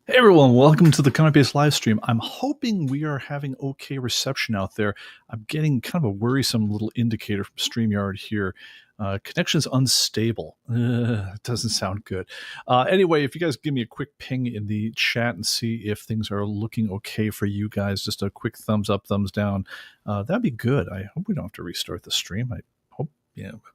Hey everyone, welcome to the ComicBase live stream. I'm hoping we are having okay reception out there. I'm getting kind of a worrisome little indicator from StreamYard here. Connection's unstable. It doesn't sound good. Anyway, if you guys give me a quick ping in the chat and see if things are looking okay for you guys, just a quick thumbs up, thumbs down, that'd be good. I hope we don't have to restart the stream. I hope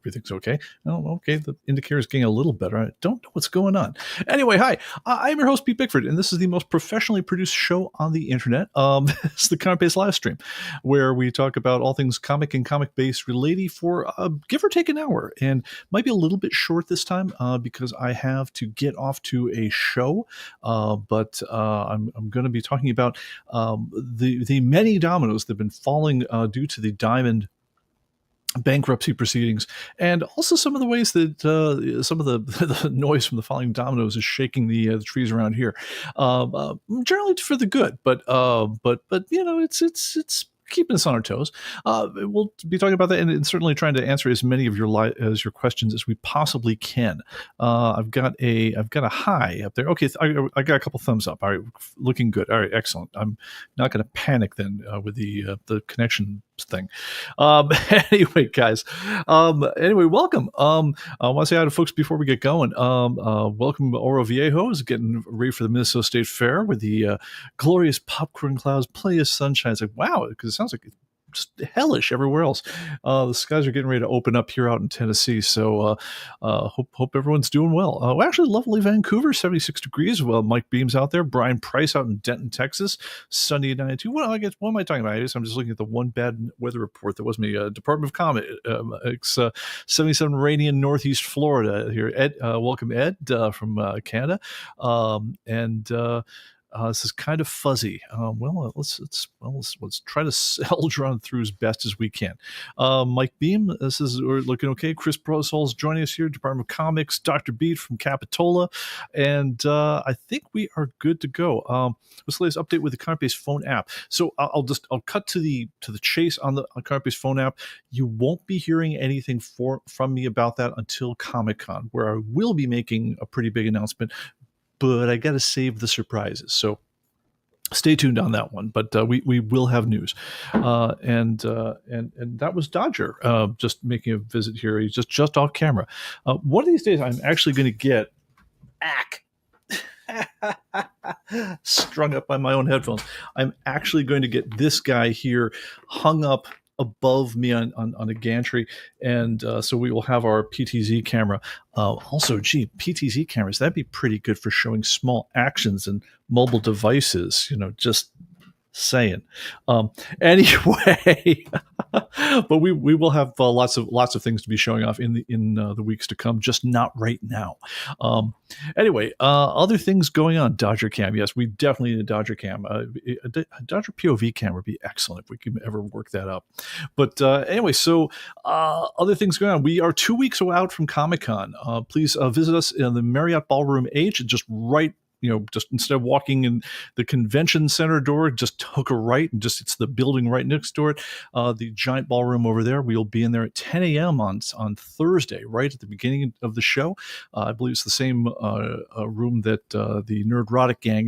everything's okay. Oh, okay. The indicator is getting a little better. I don't know what's going on. Anyway, hi. I'm your host, Pete Bickford, and this is the most professionally produced show on the internet. It's the ComicBase live stream, where we talk about all things comic and comic-based related for give or take an hour, and might be a little bit short this time because I have to get off to a show. But I'm going to be talking about the many dominoes that have been falling due to the Diamond bankruptcy proceedings, and also some of the ways that some of the noise from the falling dominoes is shaking the trees around here, generally for the good, but it's keeping us on our toes. We'll be talking about that and certainly trying to answer as many of your questions as we possibly can. I've got a high up there. Okay, I got a couple thumbs up. All right, looking good. All right, excellent. I'm not going to panic then with the connection thing. Anyway, guys. Anyway, welcome. I want to say hi to folks before we get going. Welcome, Oro Viejo is getting ready for the Minnesota State Fair with the glorious popcorn clouds, plenty of sunshine. It's like, wow, because it sounds like it's just hellish everywhere else. The skies are getting ready to open up here out in Tennessee, so hope everyone's doing well. Actually, lovely Vancouver, 76 degrees. Well, Mike Beam's out there. Brian Price out in Denton, Texas, sunny at 92. What am I talking about? I'm just looking at the one bad weather report that was me. Department of Comics, 77 rainy in Northeast Florida. Here, Ed, welcome Ed from Canada, and. This is kind of fuzzy. Let's try to soldier on through as best as we can. Mike Beam, we're looking okay. Chris Prosol's joining us here, Department of Comics. Dr. Beat from Capitola, and I think we are good to go. This latest update with the ComicBase phone app. So I'll cut to the chase on the ComicBase phone app. You won't be hearing anything from me about that until Comic-Con, where I will be making a pretty big announcement. But I got to save the surprises, so stay tuned on that one. But we will have news, and that was Dodger just making a visit here. He's just off camera. One of these days, I'm actually going to get strung up by my own headphones. I'm actually going to get this guy here hung up above me on a gantry, and so we will have our PTZ camera. Also, PTZ cameras, that'd be pretty good for showing small actions and mobile devices, just saying. Anyway, but we will have lots of things to be showing off in the weeks to come, just not right now. Anyway, other things going on. Dodger Cam, yes, we definitely need a Dodger Cam. A Dodger POV cam would be excellent if we can ever work that up. But anyway, so other things going on. We are 2 weeks out from Comic-Con. Please visit us in the Marriott Ballroom H, just right. Just instead of walking in the convention center door, just hook a right and it's the building right next to it. The giant ballroom over there. We'll be in there at 10 a.m. on Thursday, right at the beginning of the show. I believe it's the same room that the Nerdrotic gang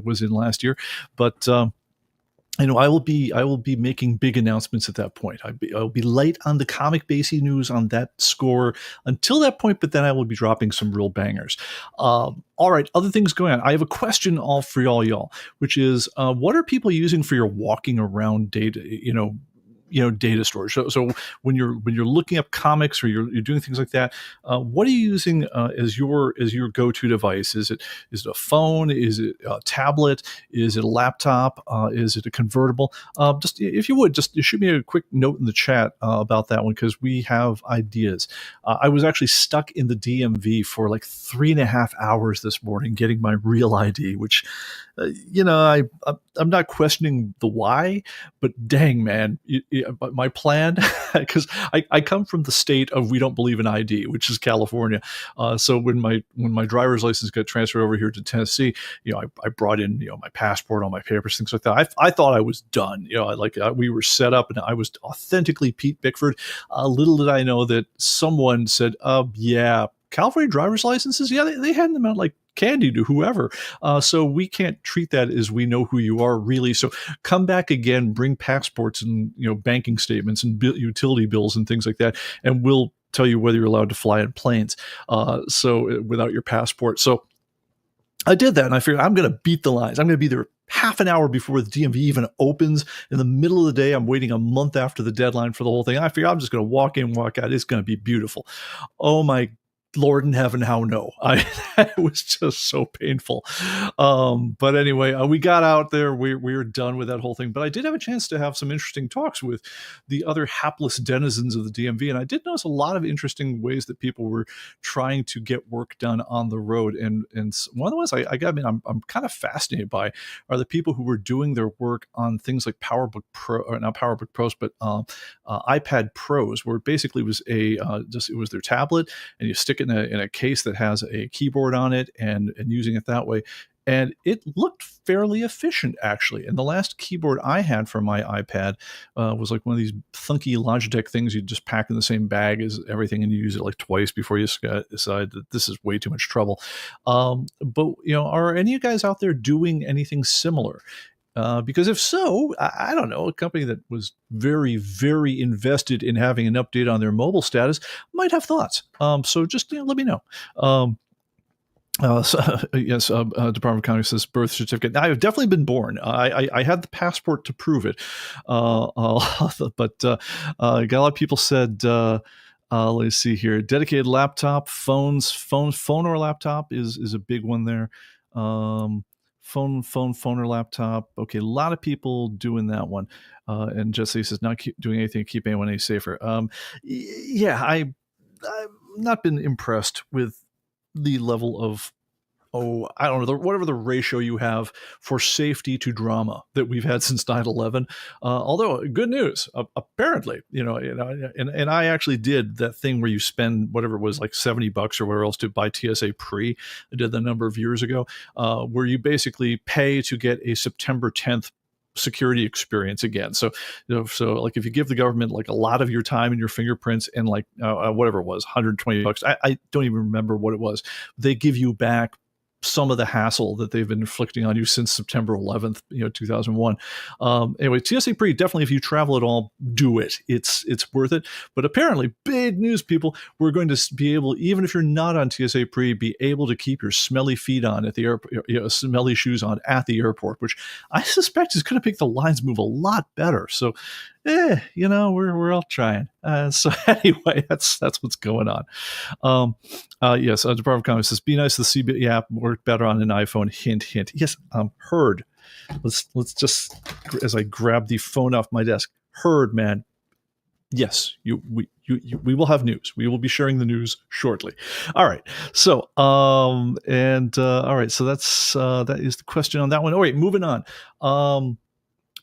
was in last year. But I will be making big announcements at that point. I'll be light on the comic-basey news on that score until that point, but then I will be dropping some real bangers. All right, other things going on. I have a question all for y'all, which is, what are people using for your walking around data? Data storage. So when you're looking up comics or you're doing things like that, what are you using as your go-to device? Is it a phone? Is it a tablet? Is it a laptop? Is it a convertible? Just if you would, just shoot me a quick note in the chat about that one, because we have ideas. I was actually stuck in the DMV for like 3.5 hours this morning getting my real ID, which I'm not questioning the why, but dang, man, my plan, because I come from the state of we don't believe in ID, which is California. So when my driver's license got transferred over here to Tennessee, I brought in my passport, all my papers, things like that. I thought I was done. We were set up, and I was authentically Pete Bickford. Little did I know that someone said, yeah, California driver's licenses, yeah, they hand them out like candy to whoever. So we can't treat that as we know who you are really. So come back again, bring passports and banking statements and utility bills and things like that, and we'll tell you whether you're allowed to fly in planes. So without your passport. So I did that, and I figured I'm going to beat the lines. I'm going to be there half an hour before the DMV even opens. In the middle of the day, I'm waiting a month after the deadline for the whole thing. I figure I'm just going to walk in, walk out. It's going to be beautiful. Oh my Lord in heaven, how no. It was just so painful. But anyway, we got out there. We were done with that whole thing. But I did have a chance to have some interesting talks with the other hapless denizens of the DMV. And I did notice a lot of interesting ways that people were trying to get work done on the road. And one of the ones I'm kind of fascinated by are the people who were doing their work on things like PowerBook Pro, or not PowerBook Pros, but iPad Pros, where it basically was it was their tablet, and you stick it in a case that has a keyboard on it, and using it that way. And it looked fairly efficient, actually. And the last keyboard I had for my iPad was like one of these funky Logitech things you just pack in the same bag as everything, and you use it like twice before you decide that this is way too much trouble. But are any of you guys out there doing anything similar? Because if so, I don't know, a company that was very, very invested in having an update on their mobile status might have thoughts. So just let me know. Yes, Department of Commerce says birth certificate. I've definitely been born. I had the passport to prove it. But got a lot of people said, let's see here, dedicated laptop, phone or laptop is a big one there. Phone or laptop. Okay, a lot of people doing that one. And Jesse says not doing anything to keep anyone any safer. Yeah, I've not been impressed with the level of, I don't know, whatever the ratio you have for safety to drama that we've had since 9/11. Although good news, apparently, and I actually did that thing where you spend whatever it was, like $70 or whatever else to buy TSA Pre. I did that a number of years ago, where you basically pay to get a September 10th security experience again. So like if you give the government like a lot of your time and your fingerprints and like whatever it was, $120, I don't even remember what it was, they give you back some of the hassle that they've been inflicting on you since September 11th, 2001. Anyway, TSA Pre, definitely if you travel at all, do it. It's worth it. But apparently, big news, people, we're going to be able, even if you're not on TSA Pre, be able to keep your smelly feet on at the airport, smelly shoes on at the airport, which I suspect is going to make the lines move a lot better. So, we're all trying. So anyway, that's what's going on. Yes, Department of Commerce says, be nice to the CB app work better on an iPhone. Hint, hint. Yes, heard. Let's just, as I grab the phone off my desk, heard, man. Yes, we will have news. We will be sharing the news shortly. All right. So, all right. So that is the question on that one. All right, moving on.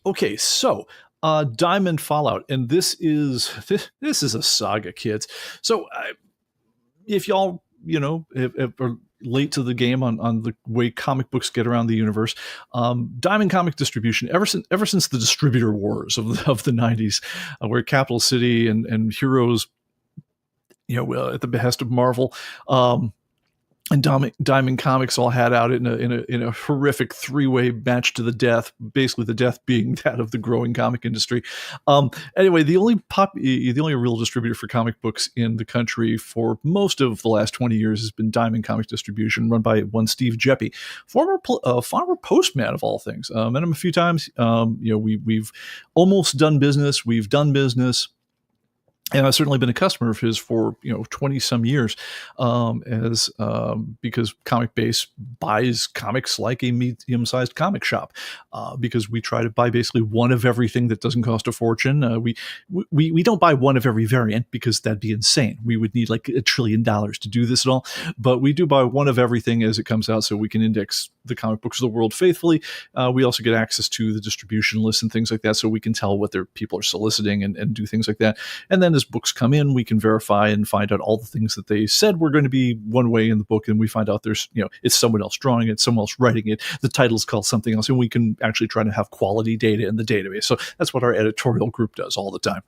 Okay, so Diamond Fallout, and this is a saga, kids. So if y'all if are late to the game on the way comic books get around the universe, Diamond Comic Distribution, ever since the distributor wars of the 90s, where Capital City and Heroes, at the behest of Marvel, and Diamond Comics all had out in a horrific three-way match to the death, basically the death being that of the growing comic industry. Anyway, the only real distributor for comic books in the country for most of the last 20 years has been Diamond Comics Distribution, run by one Steve Jeppy, former postman of all things. Met him a few times. We've almost done business. We've done business. And I've certainly been a customer of his for 20 some years, because ComicBase buys comics like a medium-sized comic shop, because we try to buy basically one of everything that doesn't cost a fortune. We don't buy one of every variant because that'd be insane. We would need like $1 trillion to do this at all. But we do buy one of everything as it comes out, so we can index the comic books of the world faithfully. We also get access to the distribution lists and things like that, so we can tell what their people are soliciting and do things like that. And then as books come in, we can verify and find out all the things that they said were going to be one way in the book, and we find out there's it's someone else drawing it, someone else writing it, the title's called something else, and we can actually try to have quality data in the database. So that's what our editorial group does all the time.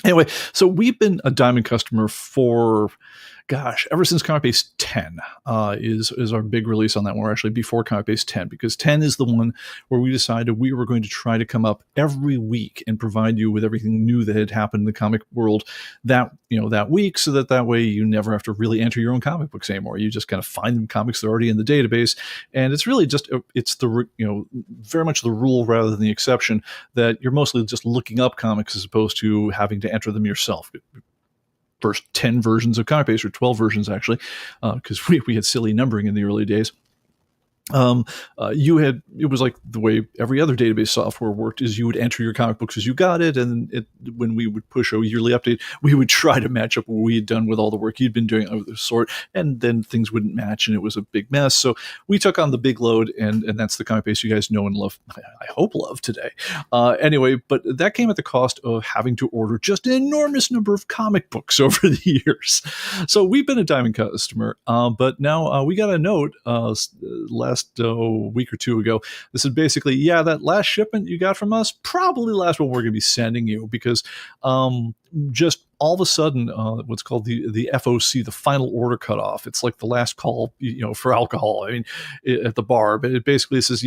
Anyway, so we've been a Diamond customer for, gosh, ever since ComicBase 10 is our big release on that one. We're actually before ComicBase 10, because 10 is the one where we decided we were going to try to come up every week and provide you with everything new that had happened in the comic world that week, so that way you never have to really enter your own comic books anymore. You just kind of find them comics that are already in the database, and it's really just very much the rule rather than the exception, that you're mostly just looking up comics as opposed to having to enter them yourself. First 10 versions of ComicBase, or 12 versions actually, because we had silly numbering in the early days. It was like the way every other database software worked, is you would enter your comic books as you got it, and when we would push a yearly update, we would try to match up what we had done with all the work you'd been doing of the sort, and then things wouldn't match, and it was a big mess. So we took on the big load, and that's the ComicBase you guys know and love, I hope love today. Anyway, but that came at the cost of having to order just an enormous number of comic books over the years. So we've been a Diamond customer, but now we got a note last week or two ago. This is basically, that last shipment you got from us, probably the last one we're going to be sending you, because just all of a sudden, what's called the FOC, the final order cutoff. It's like the last call, for alcohol. I mean, at the bar, but it basically says,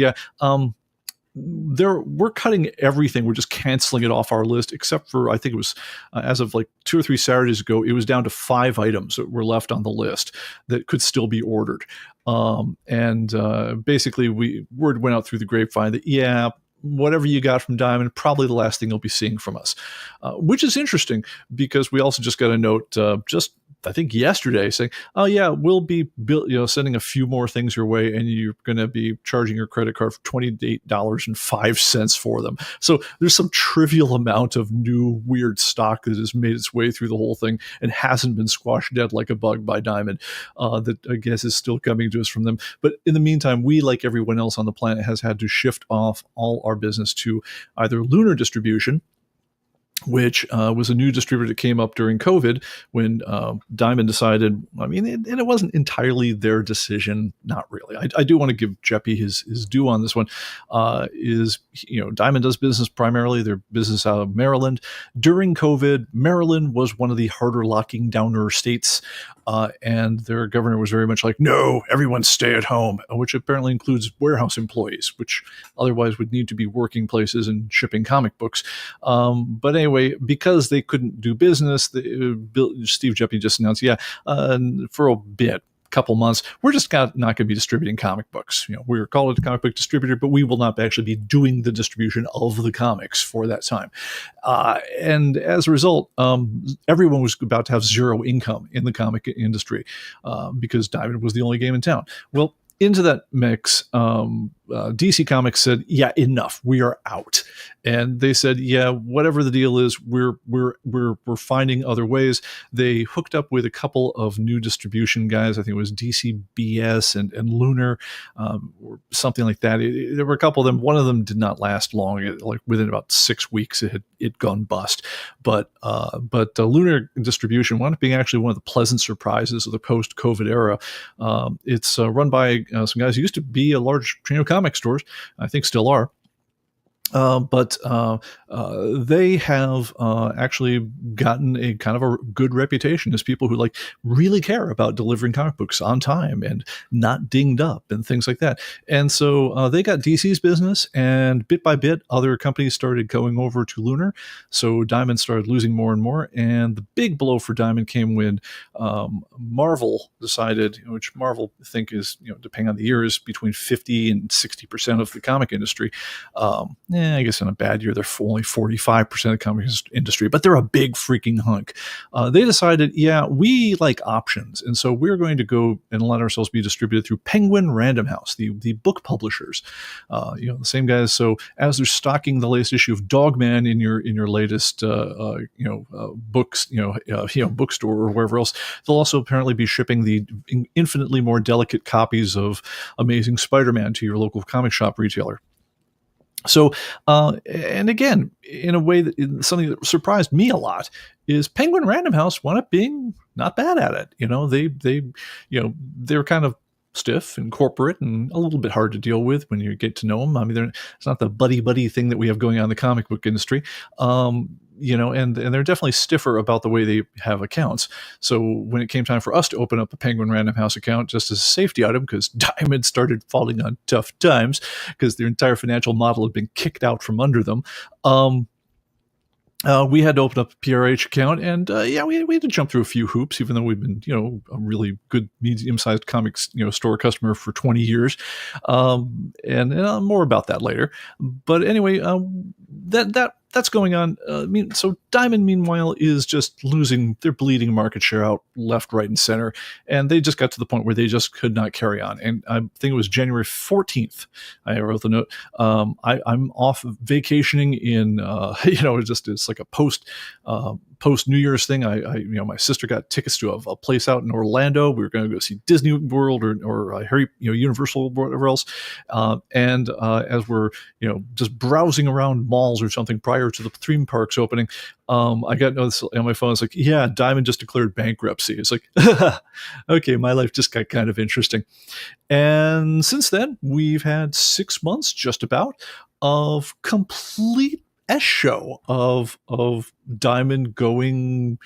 we're cutting everything. We're just canceling it off our list, except for, I think it was as of like 2 or 3 Saturdays ago, it was down to 5 items that were left on the list that could still be ordered. Basically, word went out through the grapevine that, whatever you got from Diamond, probably the last thing you'll be seeing from us, which is interesting, because we also just got a note I think yesterday, saying, we'll be sending a few more things your way, and you're going to be charging your credit card for $28.05 for them. So there's some trivial amount of new weird stock that has made its way through the whole thing and hasn't been squashed dead like a bug by Diamond, that I guess is still coming to us from them. But in the meantime, we, like everyone else on the planet, has had to shift off all our business to either Lunar Distribution, which was a new distributor that came up during COVID, when Diamond decided, and it wasn't entirely their decision, not really. I do want to give Jeppy his due on this one. Diamond does business primarily, their business out of Maryland. During COVID, Maryland was one of the harder locking downer states, and their governor was very much like, no, everyone stay at home, which apparently includes warehouse employees, which otherwise would need to be working places and shipping comic books. But anyway, because they couldn't do business, Steve Jeppy just announced, for a couple months, we're just not going to be distributing comic books. We're called a comic book distributor, but we will not actually be doing the distribution of the comics for that time. And as a result, everyone was about to have zero income in the comic industry, because Diamond was the only game in town. Well, into that mix, DC Comics said, enough, we are out. And they said, whatever the deal is, we're finding other ways. They hooked up with a couple of new distribution guys. I think it was DCBS and Lunar, or something like that. There were a couple of them. One of them did not last long. Within about 6 weeks, it had gone bust. But Lunar Distribution wound up being actually one of the pleasant surprises of the post-COVID era. It's run by some guys who used to be a large chain of comic stores, I think still are. But they have actually gotten a kind of a good reputation as people who really care about delivering comic books on time and not dinged up and things like that. And so they got DC's business, and bit by bit, other companies started going over to Lunar. So Diamond started losing more and more. And the big blow for Diamond came when Marvel decided, which Marvel I think is, depending on the year, is between 50 and 60% of the comic industry. I guess in a bad year, they're only 45% of the comic industry, but they're a big freaking hunk. They decided, we like options. And so we're going to go and let ourselves be distributed through Penguin Random House, the book publishers, the same guys. So as they're stocking the latest issue of Dogman in your latest, books, bookstore or wherever else, they'll also apparently be shipping the infinitely more delicate copies of Amazing Spider-Man to your local comic shop retailer. So, and again, in a way that something that surprised me a lot is Penguin Random House wound up being not bad at it. They're kind of stiff and corporate and a little bit hard to deal with when you get to know them. I mean, it's not the buddy thing that we have going on in the comic book industry. And they're definitely stiffer about the way they have accounts. So when it came time for us to open up a Penguin Random House account just as a safety item, because Diamond started falling on tough times because their entire financial model had been kicked out from under them, we had to open up a PRH account, and we had to jump through a few hoops, even though we've been, a really good medium-sized comics, store customer for 20 years. And more about that later. But anyway, that's going on. So Diamond, meanwhile, is just losing. They're bleeding market share out left, right, and center, and they just got to the point where they just could not carry on. And I think it was January 14th. I wrote the note. I'm off vacationing in, it's like a post New Year's thing. My sister got tickets to a place out in Orlando. We were going to go see Disney World or Harry, Universal or whatever else. And as we're, just browsing around malls or something prior to the theme parks opening, I got notice on my phone. It's like, yeah, Diamond just declared bankruptcy. It's like, okay, my life just got kind of interesting. And since then, we've had 6 months just about of complete show of Diamond going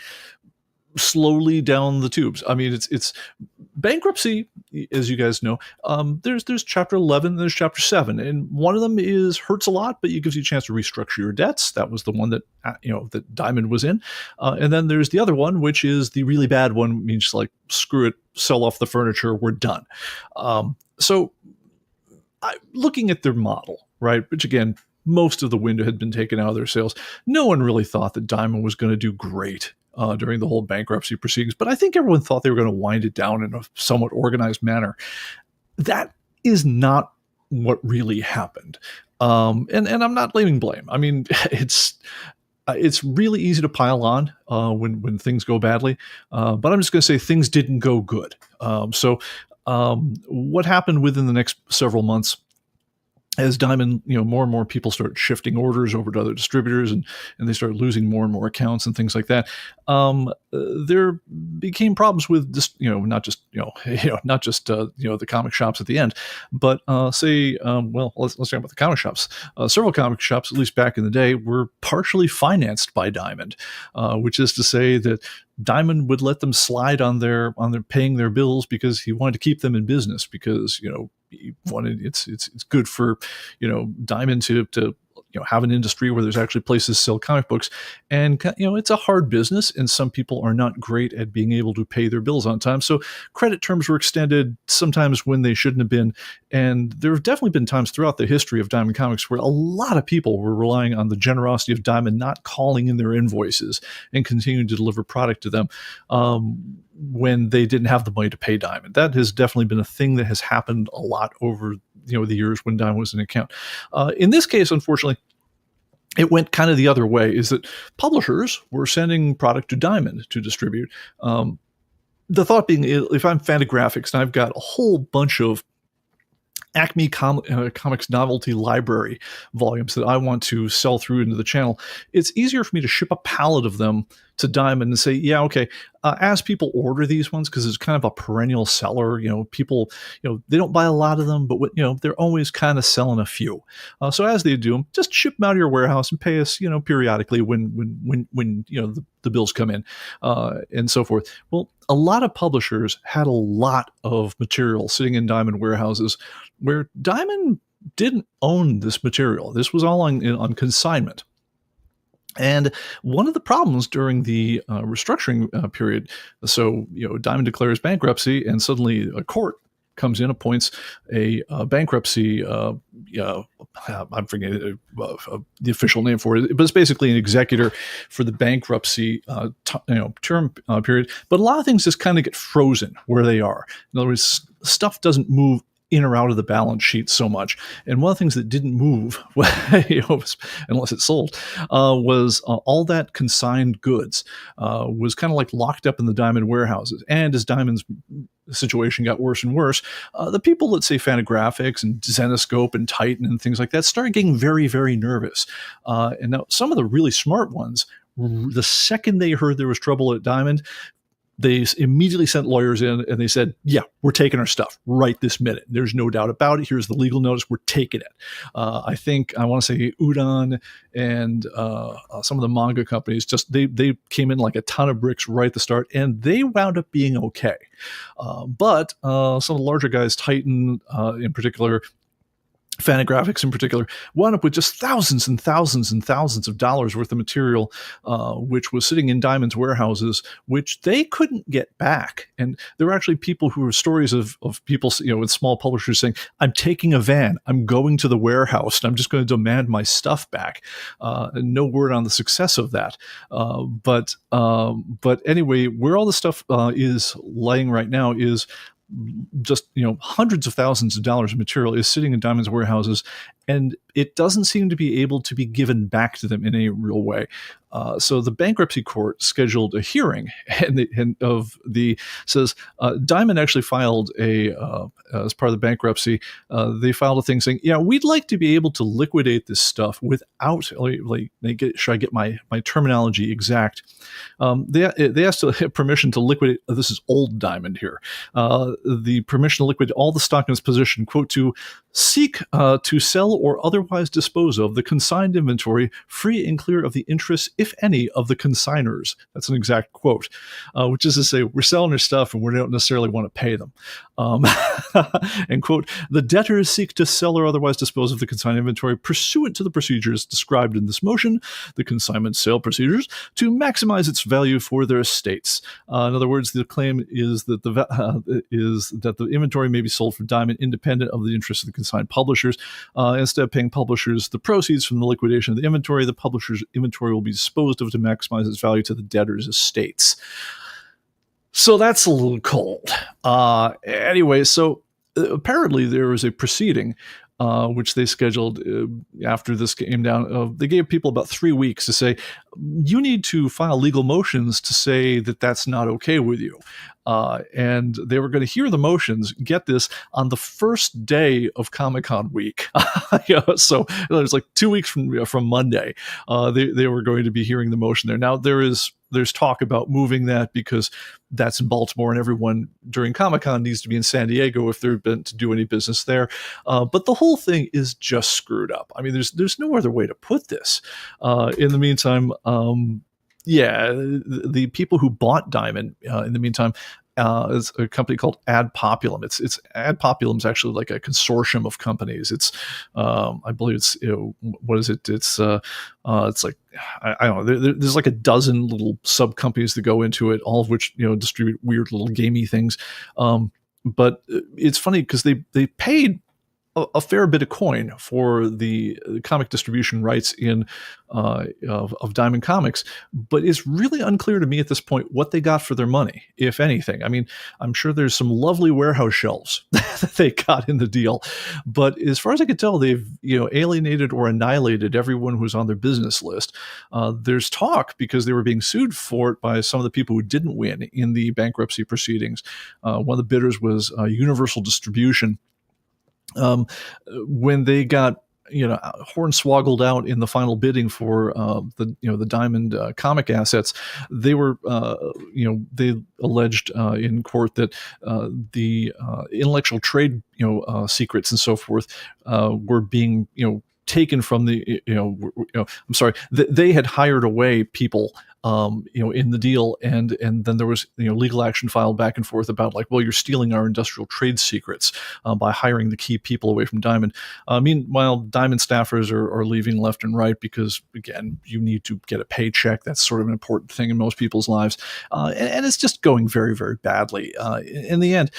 slowly down the tubes. I mean, it's bankruptcy, as you guys know. There's chapter 11, there's chapter 7, and one of them hurts a lot, but it gives you a chance to restructure your debts. That was the one that that Diamond was in, and then there's the other one, which is the really bad one. Means like, screw it, sell off the furniture, we're done. Looking at their model, right, which again, most of the wind had been taken out of their sails. No one really thought that Diamond was going to do great during the whole bankruptcy proceedings, but I think everyone thought they were going to wind it down in a somewhat organized manner. That is not what really happened. And I'm not blaming blame. I mean, it's really easy to pile on when things go badly, but I'm just going to say things didn't go good. What happened within the next several months, as Diamond, more and more people start shifting orders over to other distributors, and they start losing more and more accounts and things like that. There became problems with this, not just the comic shops at the end, but let's talk about the comic shops. Several comic shops, at least back in the day, were partially financed by Diamond, which is to say that Diamond would let them slide on their paying their bills because he wanted to keep them in business, because he wanted it's good for Diamond to have an industry where there's actually places to sell comic books. And it's a hard business, and some people are not great at being able to pay their bills on time, so credit terms were extended sometimes when they shouldn't have been. And there have definitely been times throughout the history of Diamond Comics where a lot of people were relying on the generosity of Diamond not calling in their invoices and continuing to deliver product to them when they didn't have the money to pay Diamond. That has definitely been a thing that has happened a lot over the years when Diamond was in account. In this case, unfortunately, it went kind of the other way, is that publishers were sending product to Diamond to distribute. The thought being, if I'm Fantagraphics and I've got a whole bunch of Acme Comics novelty library volumes that I want to sell through into the channel, it's easier for me to ship a pallet of them to Diamond and say, yeah, okay, as people order these ones, because it's kind of a perennial seller, people, they don't buy a lot of them, but they're always kind of selling a few. So as they do them, just ship them out of your warehouse and pay us, periodically when the bills come in, and so forth. Well, a lot of publishers had a lot of material sitting in Diamond warehouses where Diamond didn't own this material. This was all on consignment. And one of the problems during the restructuring period, so Diamond declares bankruptcy, and suddenly a court comes in, appoints a bankruptcy. I'm forgetting the official name for it, but it's basically an executor for the bankruptcy term period. But a lot of things just kind of get frozen where they are. In other words, stuff doesn't move in or out of the balance sheet so much. And one of the things that didn't move, unless it sold, was all that consigned goods was kind of like locked up in the Diamond warehouses. And as Diamond's situation got worse and worse, the people that say Fantagraphics and Zenescope and Titan and things like that started getting very, very nervous. And now some of the really smart ones, the second they heard there was trouble at Diamond, They immediately sent lawyers in and they said, yeah, we're taking our stuff right this minute. There's no doubt about it. Here's the legal notice. We're taking it. I think I want to say Udon and some of the manga companies they came in like a ton of bricks right at the start, and they wound up being okay. But some of the larger guys, Titan in particular, Fantagraphics in particular, wound up with just thousands and thousands and thousands of dollars worth of material, which was sitting in Diamond's warehouses, which they couldn't get back. And there were actually people who were stories of people, with small publishers saying, I'm taking a van, I'm going to the warehouse, and I'm just going to demand my stuff back. And no word on the success of that. But anyway, where all the stuff is laying right now is just hundreds of thousands of dollars of material is sitting in Diamond's warehouses, and it doesn't seem to be able to be given back to them in any real way. So the bankruptcy court scheduled a hearing, says Diamond actually filed as part of the bankruptcy, they filed a thing saying, yeah, we'd like to be able to liquidate this stuff without, should I get my terminology exact? They asked permission to liquidate, this is old Diamond here, the permission to liquidate all the stock in its position, quote, to seek to sell or otherwise dispose of the consigned inventory free and clear of the interest, if any, of the consignors. That's an exact quote, which is to say we're selling their stuff and we don't necessarily want to pay them. And quote, the debtors seek to sell or otherwise dispose of the consigned inventory pursuant to the procedures described in this motion, the consignment sale procedures, to maximize its value for their estates. In other words, the claim is that the inventory may be sold for Diamond independent of the interests of the consigned publishers. Instead of paying publishers the proceeds from the liquidation of the inventory, the publisher's inventory will be disposed of to maximize its value to the debtors' estates. So that's a little cold. Anyway, so apparently there was a proceeding which they scheduled after this came down. They gave people about 3 weeks to say, you need to file legal motions to say that that's not okay with you. And they were going to hear the motions, get this, on the first day of Comic-Con week. So there's like 2 weeks from Monday, they were going to be hearing the motion there. Now there's talk about moving that because that's in Baltimore and everyone during Comic-Con needs to be in San Diego if they're been to do any business there. But the whole thing is just screwed up. I mean, there's no other way to put this. In the meantime, the people who bought Diamond in the meantime is a company called Ad Populum. It's Ad Populum is actually like a consortium of companies. It's I believe it's what is it? It's like I don't know. There's like a dozen little sub companies that go into it, all of which distribute weird little gamey things. But it's funny because they paid a fair bit of coin for the comic distribution rights of Diamond Comics, but it's really unclear to me at this point what they got for their money, if anything. I mean, I'm sure there's some lovely warehouse shelves that they got in the deal, but as far as I can tell, they've alienated or annihilated everyone who's on their business list. There's talk because they were being sued for it by some of the people who didn't win in the bankruptcy proceedings. One of the bidders was Universal Distribution. When they got hornswoggled out in the final bidding for the Diamond comic assets, they were they alleged in court that the intellectual trade secrets and so forth were being taken from the I'm sorry, they had hired away people in the deal, and then there was legal action filed back and forth about like, well, you're stealing our industrial trade secrets by hiring the key people away from Diamond. Meanwhile, Diamond staffers are leaving left and right because, again, you need to get a paycheck. That's sort of an important thing in most people's lives, and it's just going very, very badly. In the end,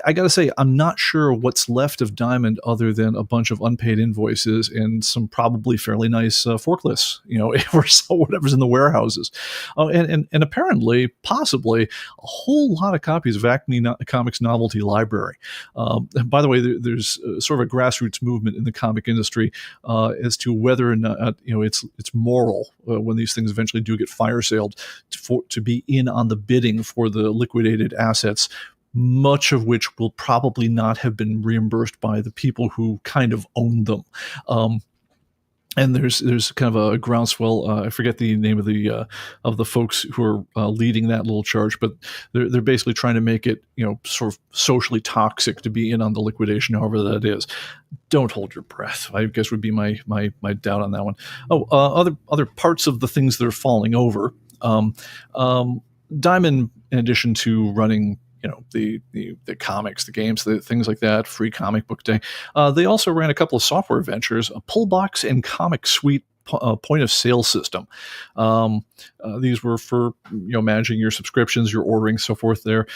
I got to say, I'm not sure what's left of Diamond other than a bunch of unpaid invoices and some probably fairly nice forklifts, or whatever's in the warehouses. And apparently, possibly, a whole lot of copies of Acme Comics Novelty Library. And by the way, there's sort of a grassroots movement in the comic industry as to whether or not it's moral when these things eventually do get fire saled to be in on the bidding for the liquidated assets, much of which will probably not have been reimbursed by the people who kind of own them. and there's kind of a groundswell. I forget the name of the folks who are leading that little charge, but they're basically trying to make it, sort of socially toxic to be in on the liquidation, however that is. Don't hold your breath, I guess, would be my doubt on that one. Other parts of the things that are falling over. Diamond, in addition to running, the comics, the games, the things like that, free comic book day, they also ran a couple of software ventures, a Pullbox and Comic Suite point of sale system. These were for managing your subscriptions, your ordering, so forth. There,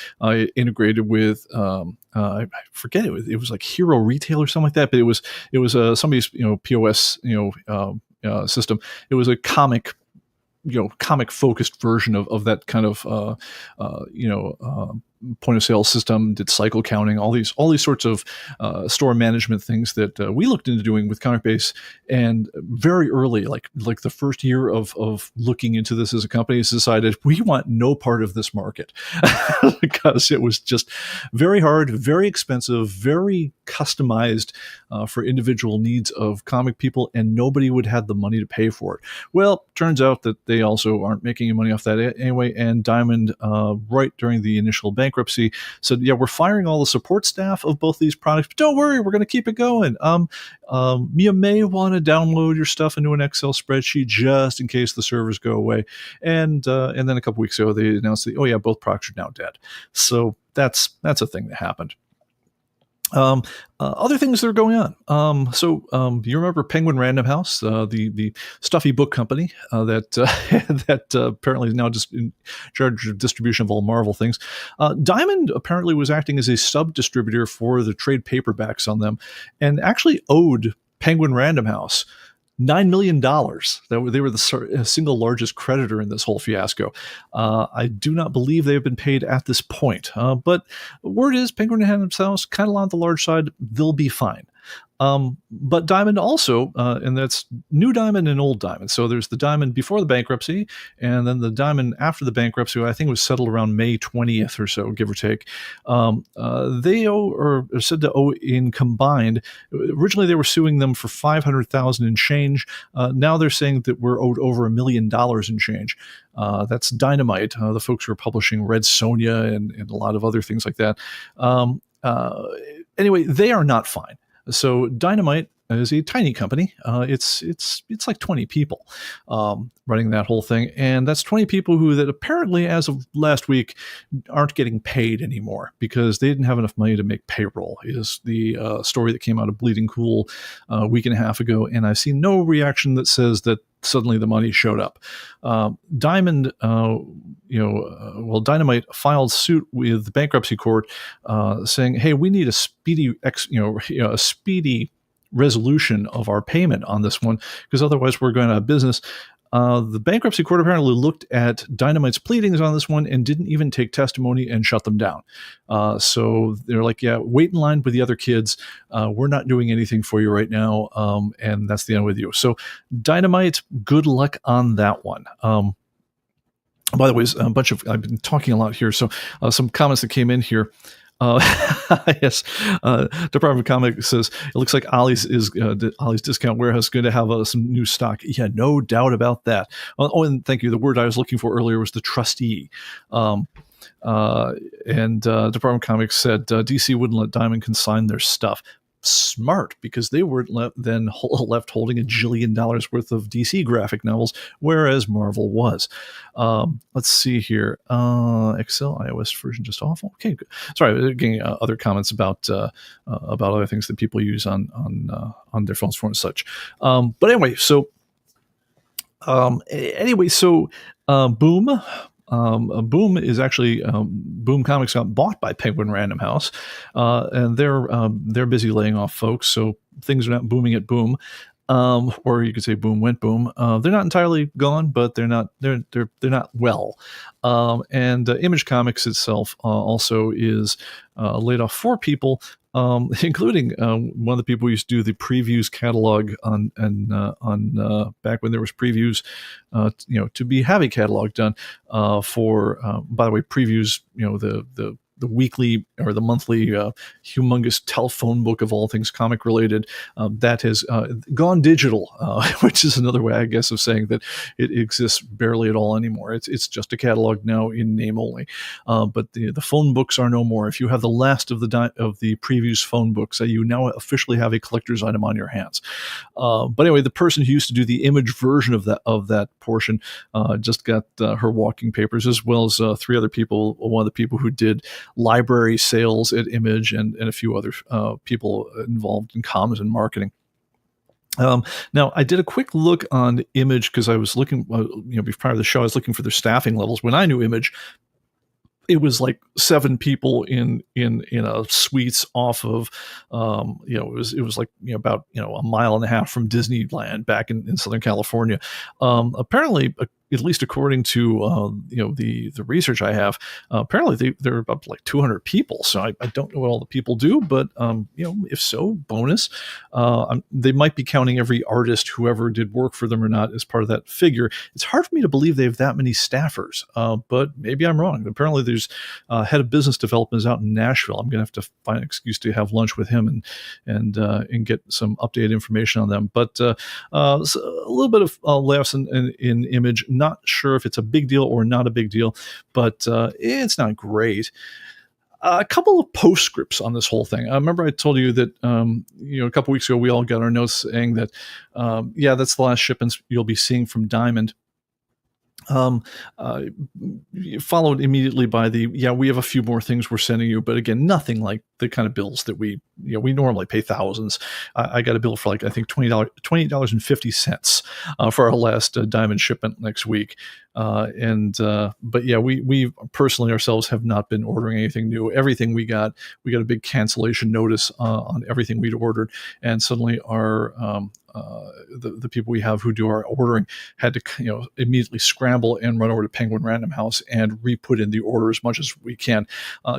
integrated with I forget, it was like Hero Retail or something like that, but it was somebody's POS system. It was a comic focused version of that kind of point of sale system. Did cycle counting, all these sorts of store management things that we looked into doing with ComicBase. And very early, like the first year of looking into this as a company, has decided we want no part of this market because it was just very hard, very expensive, very customized for individual needs of comic people, and nobody would have the money to pay for it. Well, turns out that they also aren't making any money off that anyway, and Diamond, right during the initial bankruptcy, said, yeah, we're firing all the support staff of both these products, but don't worry, we're going to keep it going. You may want to download your stuff into an Excel spreadsheet just in case the servers go away. And then a couple weeks ago, they announced that, oh yeah, both products are now dead. So that's a thing that happened. Other things that are going on. You remember Penguin Random House, the stuffy book company that apparently is now just in charge of distribution of all Marvel things. Diamond apparently was acting as a sub-distributor for the trade paperbacks on them, and actually owed Penguin Random House $9 million. They were the single largest creditor in this whole fiasco. I do not believe they have been paid at this point. But word is Penguin Random House, kind of on the large side, they'll be fine. But Diamond also, and that's new Diamond and old Diamond. So there's the Diamond before the bankruptcy, and then the Diamond after the bankruptcy, I think was settled around May 20th or so, give or take. They owe, or are said to owe in combined. Originally, they were suing them for $500,000 in change. Now they're saying that we're owed over $1 million in change. That's Dynamite, the folks who are publishing Red Sonja and a lot of other things like that. Anyway, they are not fine. So Dynamite is a tiny company. It's like 20 people running that whole thing, and that's 20 people who that apparently, as of last week, aren't getting paid anymore because they didn't have enough money to make payroll. Is the story that came out of Bleeding Cool a week and a half ago, and I've seen no reaction that says that suddenly the money showed up. Diamond, Dynamite filed suit with the bankruptcy court, saying, "Hey, we need a speedy resolution of our payment on this one, because otherwise we're going out of business." The bankruptcy court apparently looked at Dynamite's pleadings on this one and didn't even take testimony and shut them down. So they're like, yeah, wait in line with the other kids. We're not doing anything for you right now. And that's the end with you. So Dynamite, good luck on that one. By the way, I've been talking a lot here. So some comments that came in here. Yes, Department of Comics says it looks like Ollie's Discount Warehouse is going to have some new stock. Yeah, no doubt about that. Oh, and thank you. The word I was looking for earlier was the trustee. And Department of Comics said DC wouldn't let Diamond consign their stuff. Smart, because they weren't left holding $1 jillion worth of DC graphic novels, whereas Marvel was. Let's see here. Excel iOS version just awful. Okay, good. Sorry, getting other comments about other things that people use on their phones for and such. But anyway, so Boom. Boom is actually Boom Comics got bought by Penguin Random House, and they're busy laying off folks. So things are not booming at Boom, or you could say Boom went boom. They're not entirely gone, but they're not well. And Image Comics itself also is laid off 4 people, including one of the people who used to do the previews catalog on back when there was previews, to have a catalog done for. By the way, previews, the weekly or the monthly humongous telephone book of all things comic related. That has gone digital, which is another way, I guess, of saying that it exists barely at all anymore. It's just a catalog now in name only. But the phone books are no more. If you have the last of the previous phone books, you now officially have a collector's item on your hands. But anyway, the person who used to do the image version of that portion just got her walking papers, as well as three other people. One of the people who did library sales at Image, and a few other people involved in comms and marketing. Now, I did a quick look on Image because I was looking, prior to the show, I was looking for their staffing levels. When I knew Image, it was like 7 people in a suites off of, it was like about a mile and a half from Disneyland back in Southern California. Apparently, at least according to the research I have, apparently they're about like 200 people. So I don't know what all the people do, but if so, bonus. They might be counting every artist, whoever did work for them or not, as part of that figure. It's hard for me to believe they have that many staffers, but maybe I'm wrong. Apparently, there's head of business development is out in Nashville. I'm going to have to find an excuse to have lunch with him and get some updated information on them. But so a little bit of layoffs in Image. Not sure if it's a big deal or not a big deal, but it's not great. A couple of postscripts on this whole thing. I remember I told you that a couple weeks ago we all got our notes saying that that's the last shipments you'll be seeing from Diamond. Followed immediately by we have a few more things we're sending you, but again, nothing like the kind of bills that we normally pay thousands. I got a bill for like, I think $28.50 for our last Diamond shipment next week. But we personally ourselves have not been ordering anything new. Everything we got a big cancellation notice on everything we'd ordered, and suddenly our the people we have who do our ordering had to immediately scramble and run over to Penguin Random House and re-put in the order as much as we can.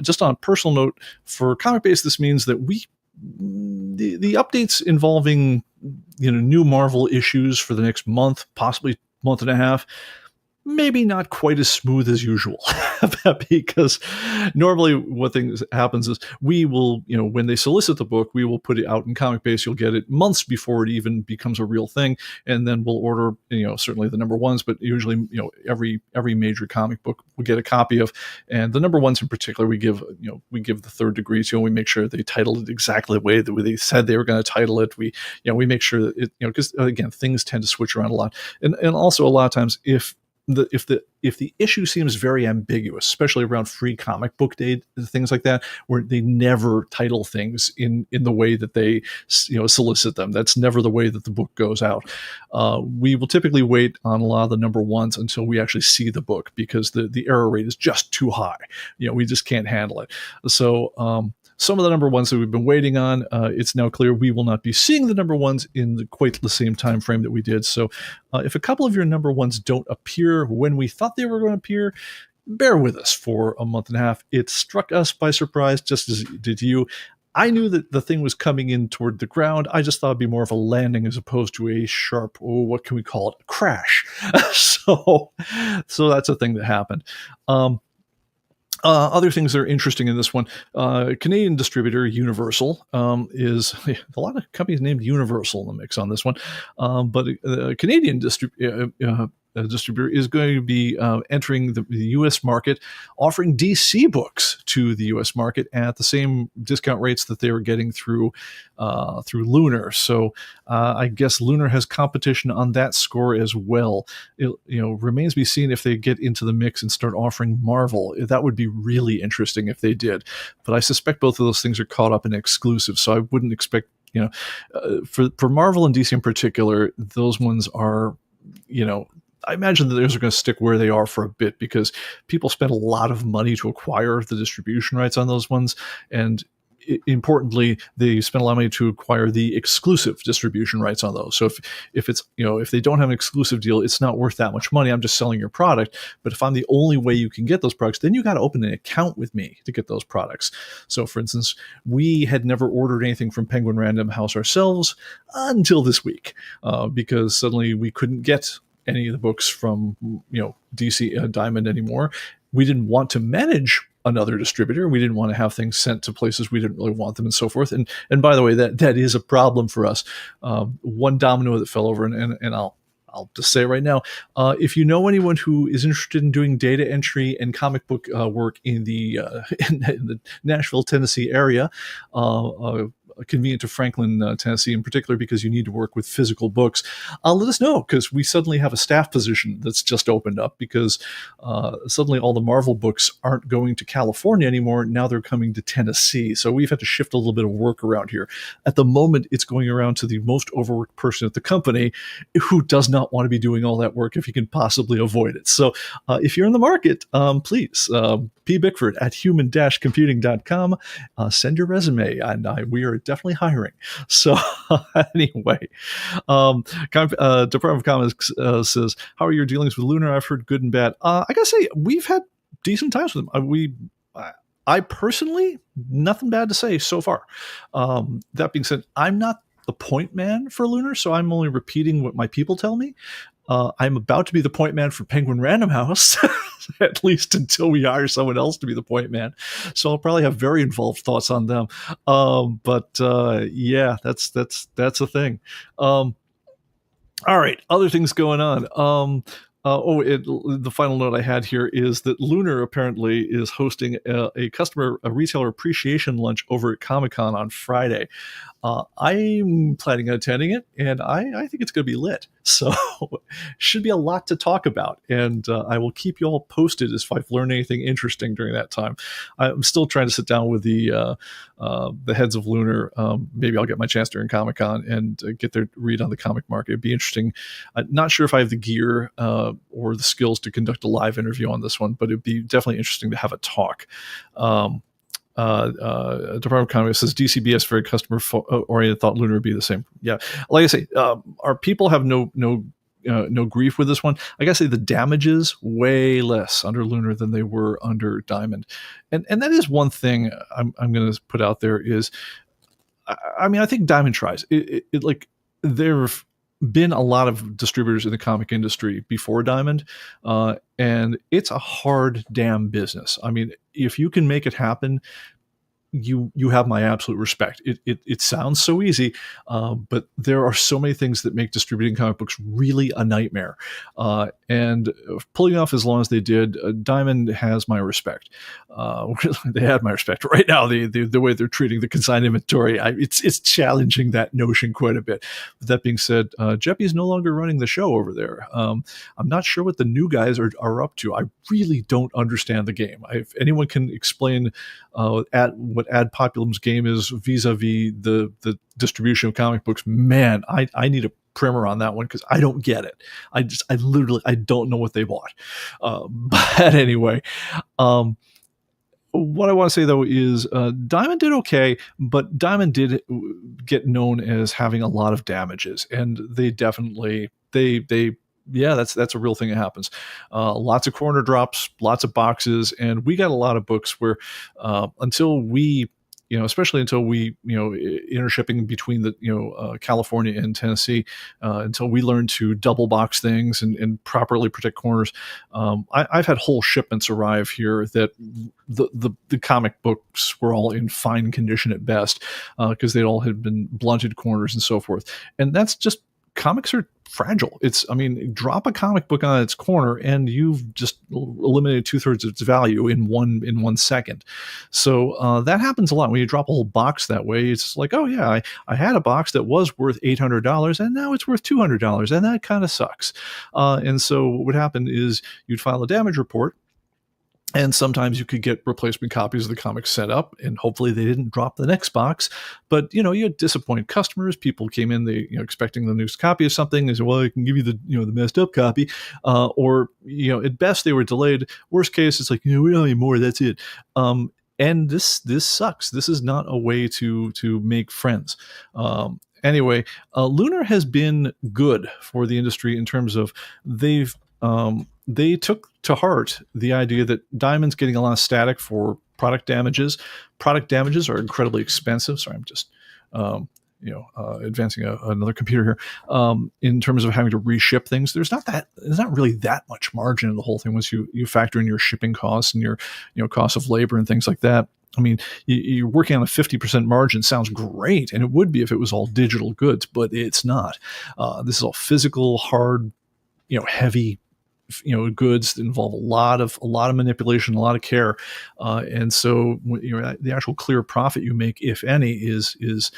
Just on a personal note, for ComicBase, this means that the updates involving new Marvel issues for the next month, possibly month and a half, maybe not quite as smooth as usual, because normally what happens is we will, when they solicit the book, we will put it out in ComicBase. You'll get it months before it even becomes a real thing, and then we'll order, certainly the number ones, but usually, every major comic book we'll get a copy of, and the number ones in particular, we give the third degree. So we make sure they titled it exactly the way that they said they were going to title it. We make sure that it, because again, things tend to switch around a lot, and also a lot of times if the issue seems very ambiguous, especially around Free Comic Book Day, things like that, where they never title things in the way that they solicit them. That's never the way that the book goes out. We will typically wait on a lot of the number ones until we actually see the book, because the error rate is just too high. We just can't handle it. So some of the number ones that we've been waiting on, it's now clear we will not be seeing the number ones in quite the same time frame that we did. So if a couple of your number ones don't appear when we thought they were going to appear, bear with us for a month and a half. It struck us by surprise, just as it did you. I knew that the thing was coming in toward the ground. I just thought it'd be more of a landing as opposed to a sharp, what can we call it, crash. So that's a thing that happened. Other things that are interesting in this one, Canadian distributor Universal is a lot of companies named Universal in the mix on this one, but a Canadian distributor is going to be entering the U.S. market, offering DC books to the U.S. market at the same discount rates that they were getting through Lunar. So I guess Lunar has competition on that score as well. It remains to be seen if they get into the mix and start offering Marvel. That would be really interesting if they did. But I suspect both of those things are caught up in exclusive, so I wouldn't expect for Marvel and DC in particular, those ones are I imagine that those are going to stick where they are for a bit, because people spend a lot of money to acquire the distribution rights on those ones, and importantly, they spend a lot of money to acquire the exclusive distribution rights on those. So if it's if they don't have an exclusive deal, it's not worth that much money. I'm just selling your product. But if I'm the only way you can get those products, then you got to open an account with me to get those products. So, for instance, we had never ordered anything from Penguin Random House ourselves until this week, because suddenly we couldn't get any of the books from DC Diamond anymore. We didn't want to manage another distributor. We didn't want to have things sent to places we didn't really want them, and so forth. And by the way, that is a problem for us. One domino that fell over, and I'll just say right now, if you know anyone who is interested in doing data entry and comic book work in the in the Nashville, Tennessee area, convenient to Franklin, Tennessee in particular, because you need to work with physical books, let us know, because we suddenly have a staff position that's just opened up, because suddenly all the Marvel books aren't going to California anymore. Now they're coming to Tennessee. So we've had to shift a little bit of work around here. At the moment, it's going around to the most overworked person at the company, who does not want to be doing all that work if he can possibly avoid it. So if you're in the market, please, P. Bickford at human-computing.com. Send your resume, and we are definitely hiring. So anyway, Department of Comics says, how are your dealings with Lunar? I've heard good and bad. I gotta say, we've had decent times with them. I personally, nothing bad to say so far. That being said, I'm not the point man for Lunar, so I'm only repeating what my people tell me. I'm about to be the point man for Penguin Random House, at least until we hire someone else to be the point man. So I'll probably have very involved thoughts on them. Yeah, that's a thing. All right, other things going on. The final note I had here is that Lunar apparently is hosting a retailer appreciation lunch over at Comic-Con on Friday. I'm planning on attending it, and I think it's going to be lit. So should be a lot to talk about, and I will keep you all posted if I've learned anything interesting during that time. I'm still trying to sit down with the heads of Lunar. Maybe I'll get my chance during Comic-Con and get their read on the comic market. It'd be interesting. Not sure if I have the gear or the skills to conduct a live interview on this one, but it'd be definitely interesting to have a talk. Department of Commerce says DCBS very customer oriented, thought Lunar would be the same. Yeah, like I say, our people have no grief with this one. I gotta say the damages way less under Lunar than they were under Diamond, and that is one thing I'm going to put out there is, I mean, I think Diamond tries it like there've been a lot of distributors in the comic industry before Diamond, and it's a hard damn business. I mean, if you can make it happen, you have my absolute respect. It sounds so easy, but there are so many things that make distributing comic books really a nightmare. And pulling off as long as they did, Diamond has my respect. They had my respect. Right now, the way they're treating the consigned inventory, it's challenging that notion quite a bit. But that being said, Jeppy's no longer running the show over there. I'm not sure what the new guys are up to. I really don't understand the game. If anyone can explain what Ad Populum's game is vis-a-vis the distribution of comic books, man, I need a primer on that one, because I don't get it. I literally don't know what they bought. But anyway, what I want to say though is Diamond did okay, but Diamond did get known as having a lot of damages, and they definitely yeah, that's a real thing that happens. Lots of corner drops, lots of boxes, and we got a lot of books where until we, especially until we, intershipping between the, California and Tennessee, until we learned to double box things and properly protect corners. I've had whole shipments arrive here that the comic books were all in fine condition at best, because they all had been blunted corners and so forth. And that's just, comics are fragile. Drop a comic book on its corner and you've just eliminated 2/3 of its value in one second. So that happens a lot when you drop a whole box that way. It's like, oh yeah, I had a box that was worth $800 and now it's worth $200, and that kind of sucks. And so what would happen is you'd file a damage report, and sometimes you could get replacement copies of the comics set up, and hopefully they didn't drop the next box. But, you had disappointed customers. People came in, they, expecting the newest copy of something. They said, well, I can give you the, the messed up copy. Or, at best they were delayed. Worst case, it's like, we don't need more. That's it. And this sucks. This is not a way to make friends. Anyway, Lunar has been good for the industry in terms of they took to heart the idea that Diamond's getting a lot of static for product damages. Product damages are incredibly expensive. Sorry, I'm just advancing another computer here, in terms of having to reship things, there's not really that much margin in the whole thing once you factor in your shipping costs and your cost of labor and things like that. I mean, you're working on a 50% margin. Sounds great, and it would be if it was all digital goods, but it's not. This is all physical, hard, heavy, goods that involve a lot of manipulation, a lot of care, and so the actual clear profit you make, if any, is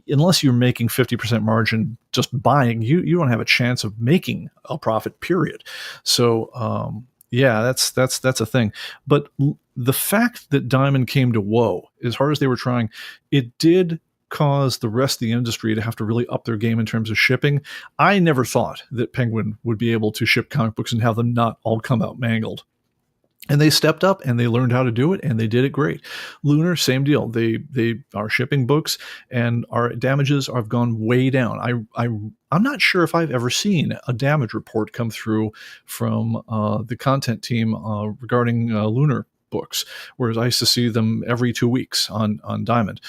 unless you're making 50% margin just buying, you don't have a chance of making a profit. Period. So yeah, that's a thing. But the fact that Diamond came to woe, as hard as they were trying, it did cause the rest of the industry to have to really up their game in terms of shipping. I never thought that Penguin would be able to ship comic books and have them not all come out mangled. And they stepped up and they learned how to do it, and they did it great. Lunar, same deal. They are shipping books, and our damages have gone way down. I'm not sure if I've ever seen a damage report come through from the content team regarding Lunar books, whereas I used to see them every 2 weeks on Diamond.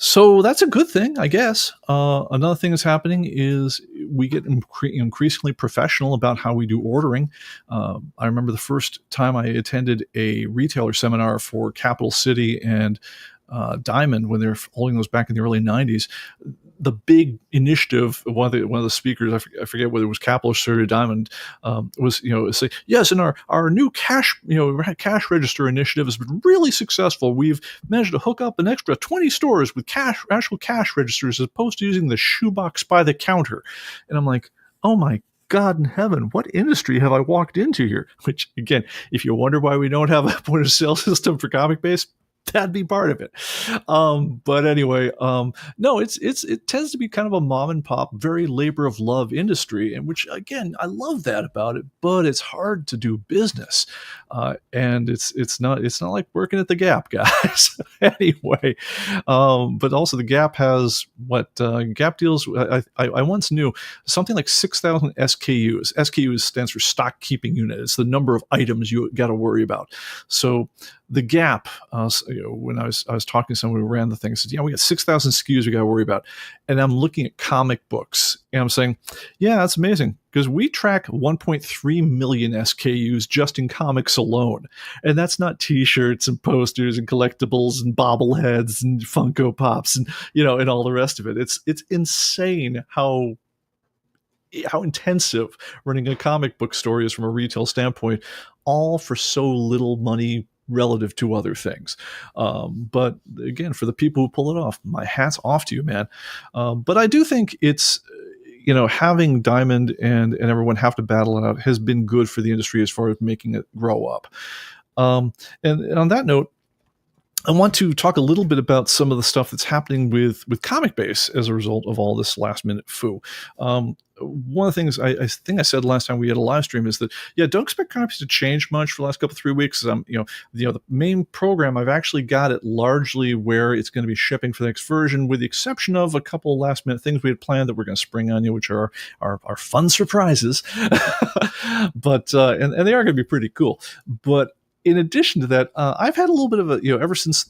So that's a good thing, I guess. Another thing that's happening is we get increasingly professional about how we do ordering. I remember the first time I attended a retailer seminar for Capital City and Diamond when they were holding those back in the early 90s. The big initiative, one of the speakers, I forget whether it was Capital or Diamond, was say, yes, and our new cash register initiative has been really successful. We've managed to hook up an extra 20 stores with actual cash registers as opposed to using the shoebox by the counter. And I'm like, oh my God in heaven, what industry have I walked into here? Which, again, if you wonder why we don't have a point of sale system for ComicBase, that'd be part of it. But anyway, no, it tends to be kind of a mom and pop, very labor of love industry, and which, again, I love that about it, but it's hard to do business. And it's not like working at the Gap, guys. Anyway, but also the Gap has Gap deals. I once knew something like 6,000 SKUs. SKUs stands for stock keeping unit. It's the number of items you got to worry about. So the Gap, when I was talking to someone who ran the thing, said, "Yeah, we got 6,000 SKUs we got to worry about," and I'm looking at comic books, and I'm saying, "Yeah, that's amazing because we track 1.3 million SKUs just in comics alone, and that's not T-shirts and posters and collectibles and bobbleheads and Funko Pops and and all the rest of it. It's insane how intensive running a comic book story is from a retail standpoint, all for so little money relative to other things. But again, for the people who pull it off, my hat's off to you, man. But I do think it's, having Diamond and everyone have to battle it out has been good for the industry as far as making it grow up. And on that note, I want to talk a little bit about some of the stuff that's happening with ComicBase as a result of all this last minute foo. One of the things I think I said last time we had a live stream is that, don't expect ComicBase to change much for the last couple 3 weeks. The main program, I've actually got it largely where it's going to be shipping for the next version, with the exception of a couple of last minute things we had planned that we're going to spring on you, which are our fun surprises. But and they are going to be pretty cool. But in addition to that, I've had a little bit of a, ever since,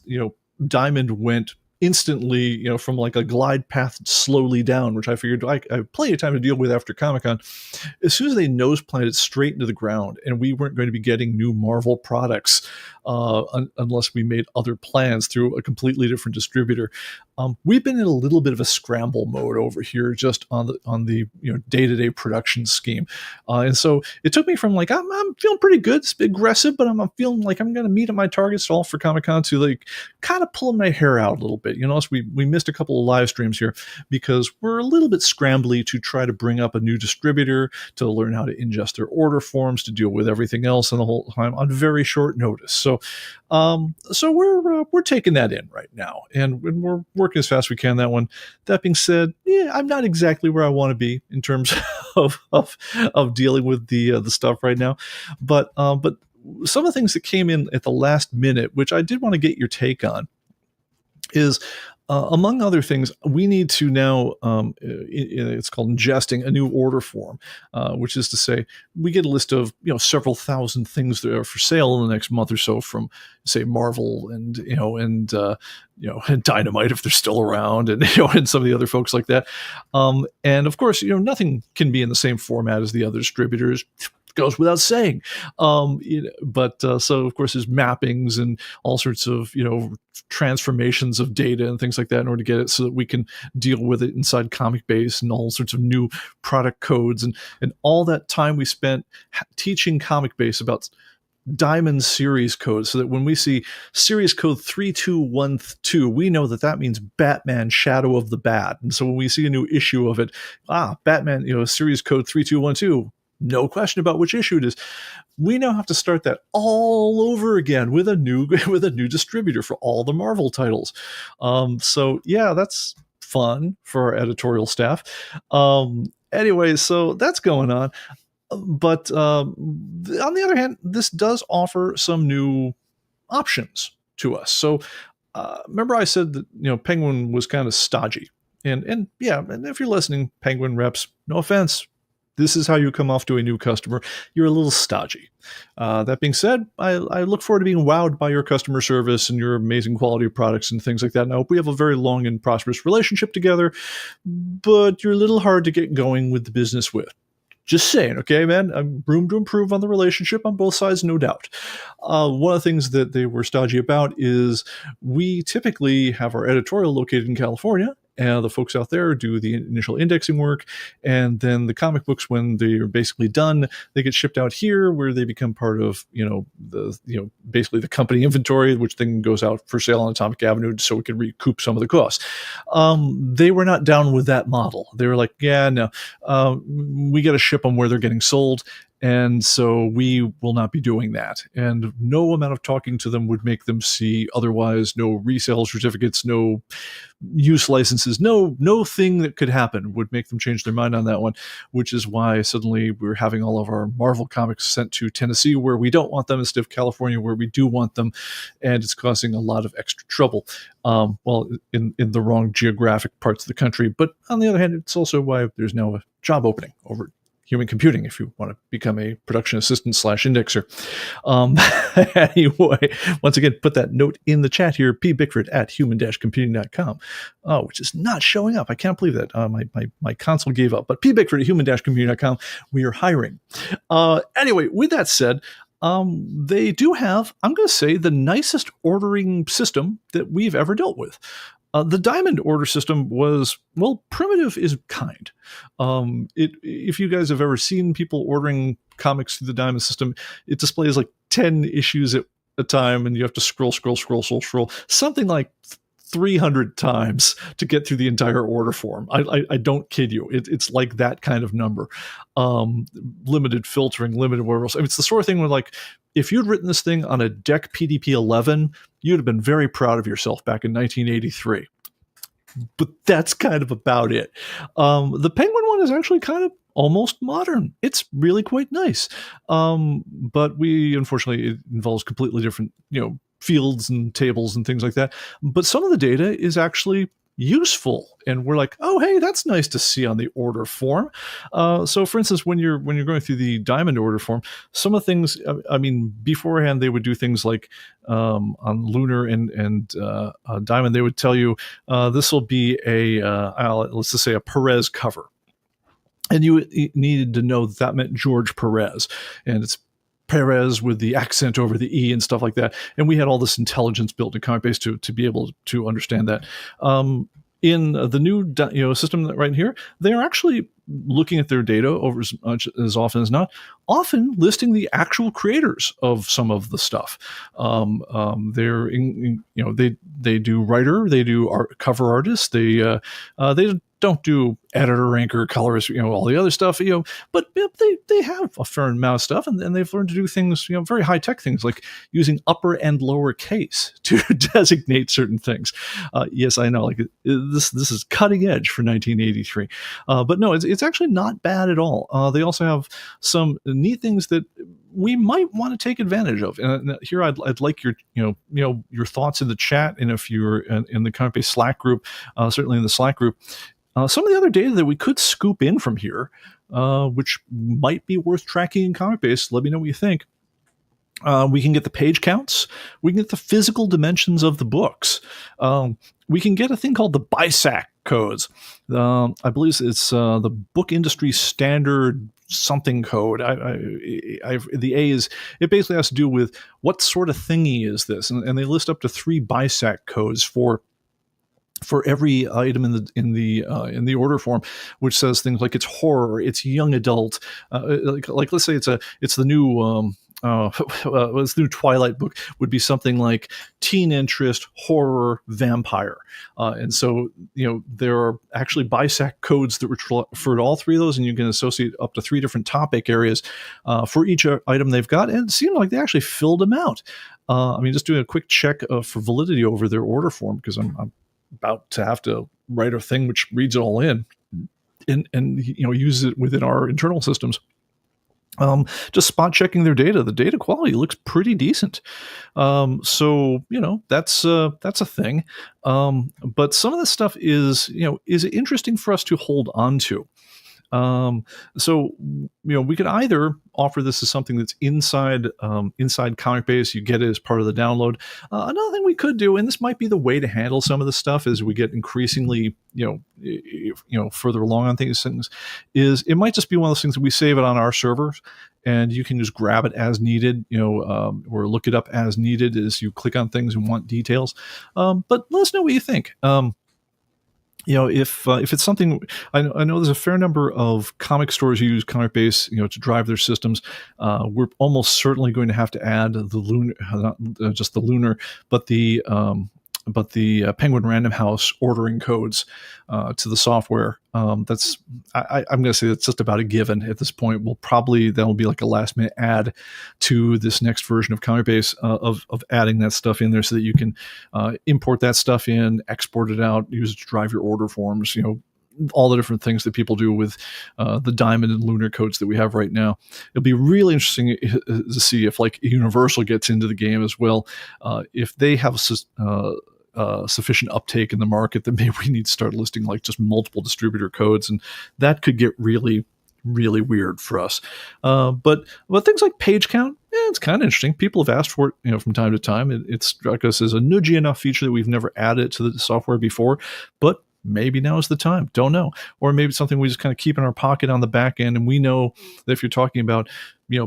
Diamond went instantly, from like a glide path slowly down, which I figured I have plenty of time to deal with after Comic-Con. As soon as they nose planted straight into the ground, and we weren't going to be getting new Marvel products unless we made other plans through a completely different distributor. We've been in a little bit of a scramble mode over here, just on the day-to-day production scheme, and so it took me from like I'm feeling pretty good, it's aggressive, but I'm feeling like I'm going to meet at my targets all for Comic-Con, to like kind of pulling my hair out a little bit. So we missed a couple of live streams here because we're a little bit scrambly to try to bring up a new distributor, to learn how to ingest their order forms, to deal with everything else, and the whole time on very short notice. So we're taking that in right now, and we're working as fast as we can that one. That being said, I'm not exactly where I want to be in terms of dealing with the stuff right now, but some of the things that came in at the last minute, which I did want to get your take on, is Among other things, we need to now, it's called ingesting a new order form, which is to say we get a list of, several thousand things that are for sale in the next month or so from, say, Marvel and Dynamite if they're still around, and and some of the other folks like that. And of course, nothing can be in the same format as the other distributors. Goes without saying. But so of course there's mappings and all sorts of transformations of data and things like that in order to get it so that we can deal with it inside ComicBase, and all sorts of new product codes, and all that time we spent teaching ComicBase about Diamond series code, so that when we see series code 3212, we know that means Batman Shadow of the Bat. And so when we see a new issue of it, Batman, series code 3212, no question about which issue it is. We now have to start that all over again with a new distributor for all the Marvel titles. So yeah, that's fun for our editorial staff. Anyway, so that's going on. But on the other hand, this does offer some new options to us. So remember I said that Penguin was kind of stodgy, and if you're listening, Penguin reps, no offense, this is how you come off to a new customer. You're a little stodgy. That being said, I look forward to being wowed by your customer service and your amazing quality of products and things like that. And I hope we have a very long and prosperous relationship together, but you're a little hard to get going with the business with. Just saying, okay, man? Room to improve on the relationship on both sides, no doubt. One of the things that they were stodgy about is we typically have our editorial located in California, and the folks out there do the initial indexing work, and then the comic books, when they're basically done, they get shipped out here, where they become part of basically the company inventory, which then goes out for sale on Atomic Avenue, so we can recoup some of the costs. They were not down with that model. They were like, yeah, no, we got to ship them where they're getting sold. And so we will not be doing that. And no amount of talking to them would make them see otherwise. No resale certificates, no use licenses, no thing that could happen would make them change their mind on that one, which is why suddenly we're having all of our Marvel comics sent to Tennessee, where we don't want them, instead of California, where we do want them. And it's causing a lot of extra trouble. In the wrong geographic parts of the country. But on the other hand, it's also why there's now a job opening over at Human Computing if you want to become a production assistant / indexer. Anyway, once again, put that note in the chat here, pbickford@human-computing.com, which is not showing up. I can't believe that. My console gave up. But pbickford@human-computing.com, we are hiring. Anyway, with that said, they do have, I'm going to say, the nicest ordering system that we've ever dealt with. The Diamond order system was, primitive is kind. If you guys have ever seen people ordering comics through the Diamond system, it displays like 10 issues at a time, and you have to scroll, something like 300 times to get through the entire order form. I don't kid you. It's like that kind of number. Limited filtering, limited whatever else. I mean, it's the sort of thing where, like, if you'd written this thing on a DEC PDP 11, you'd have been very proud of yourself back in 1983. But that's kind of about it. The Penguin one is actually kind of almost modern. It's really quite nice. But unfortunately, it involves completely different, fields and tables and things like that. But some of the data is actually useful, and we're like, oh, hey, that's nice to see on the order form. So for instance, when you're going through the Diamond order form, some of the things, beforehand they would do things like on Lunar and Diamond, they would tell you this will be let's just say a Perez cover, and you needed to know that meant George Perez, and it's Perez with the accent over the E and stuff like that. And we had all this intelligence built in ComicBase to be able to understand that. In the new system right here, they are actually looking at their data over as often as not, often listing the actual creators of some of the stuff. They do writer, they do cover artist, they don't do editor, anchor, colorist, all the other stuff, but they have a fair amount of stuff, and they've learned to do things, very high tech things, like using upper and lower case to designate certain things. Yes, I know, like this is cutting edge for 1983. But no, it's actually not bad at all. They also have some neat things that we might want to take advantage of. And here, I'd like your your thoughts in the chat, and if you're in the ComicBase Slack group, certainly in the Slack group, some of the other data that we could scoop in from here, which might be worth tracking in ComicBase. Let me know what you think. We can get the page counts. We can get the physical dimensions of the books. We can get a thing called the BISAC codes. I believe it's the book industry standard something code. The A is, it basically has to do with what sort of thingy is this, and they list up to 3 BISAC codes for every item in the order form, which says things like it's horror, it's young adult, like let's say it's the new this new Twilight book would be something like teen interest, horror, vampire, and so there are actually BISAC codes that refer to all 3 of those, and you can associate up to 3 different topic areas for each item they've got, and it seemed like they actually filled them out. I mean, just doing a quick check for validity over their order form, because I'm about to have to write a thing which reads it all in and use it within our internal systems. Just spot checking their data. The data quality looks pretty decent. So that's a thing. But some of this stuff is interesting for us to hold on to. So we could either offer this as something that's inside ComicBase. You get it as part of the download. Another thing we could do, and this might be the way to handle some of this stuff as we get increasingly further along on things, is it might just be one of those things that we save it on our servers, and you can just grab it as needed, or look it up as needed as you click on things and want details. But let us know what you think. If it's something, I know there's a fair number of comic stores who use ComicBase, to drive their systems. We're almost certainly going to have to add the Lunar, not just the Lunar, but the Penguin Random House ordering codes to the software. I'm going to say that's just about a given at this point. That'll be like a last minute add to this next version of ComicBase of adding that stuff in there so that you can import that stuff in, export it out, use it to drive your order forms, all the different things that people do with the Diamond and Lunar codes that we have right now. It'll be really interesting to see if like Universal gets into the game as well. If they have sufficient uptake in the market, that maybe we need to start listing like just multiple distributor codes, and that could get really, really weird for us. But things like page count, it's kind of interesting. People have asked for it, from time to time. It struck us as a nudgy enough feature that we've never added to the software before, but maybe now is the time. Don't know. Or maybe it's something we just kind of keep in our pocket on the back end, and we know that if you're talking about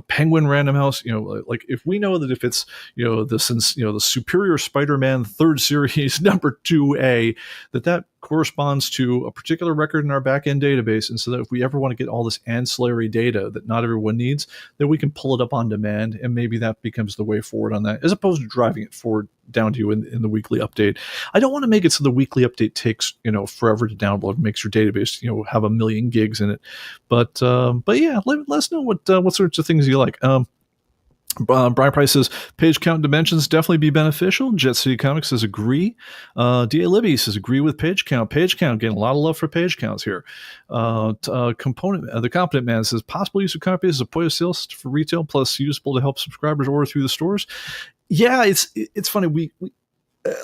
Penguin Random House, like if we know that if it's the Superior Spider-Man 3rd series number 2A, that corresponds to a particular record in our back-end database, and so that if we ever want to get all this ancillary data that not everyone needs, then we can pull it up on demand, and maybe that becomes the way forward on that, as opposed to driving it forward down to you in the weekly update. I don't want to make it so the weekly update takes forever to download, makes your database have 1 million gigs in it. But yeah, let us know what sorts of things you like. Brian Price says page count dimensions definitely be beneficial. Jet City Comics says agree. D.A. Libby says agree with page count. Page count, getting a lot of love for page counts here. The Competent Man says possible use of ComicBase as a point of sale for retail, plus useful to help subscribers order through the stores. Yeah, it's funny. We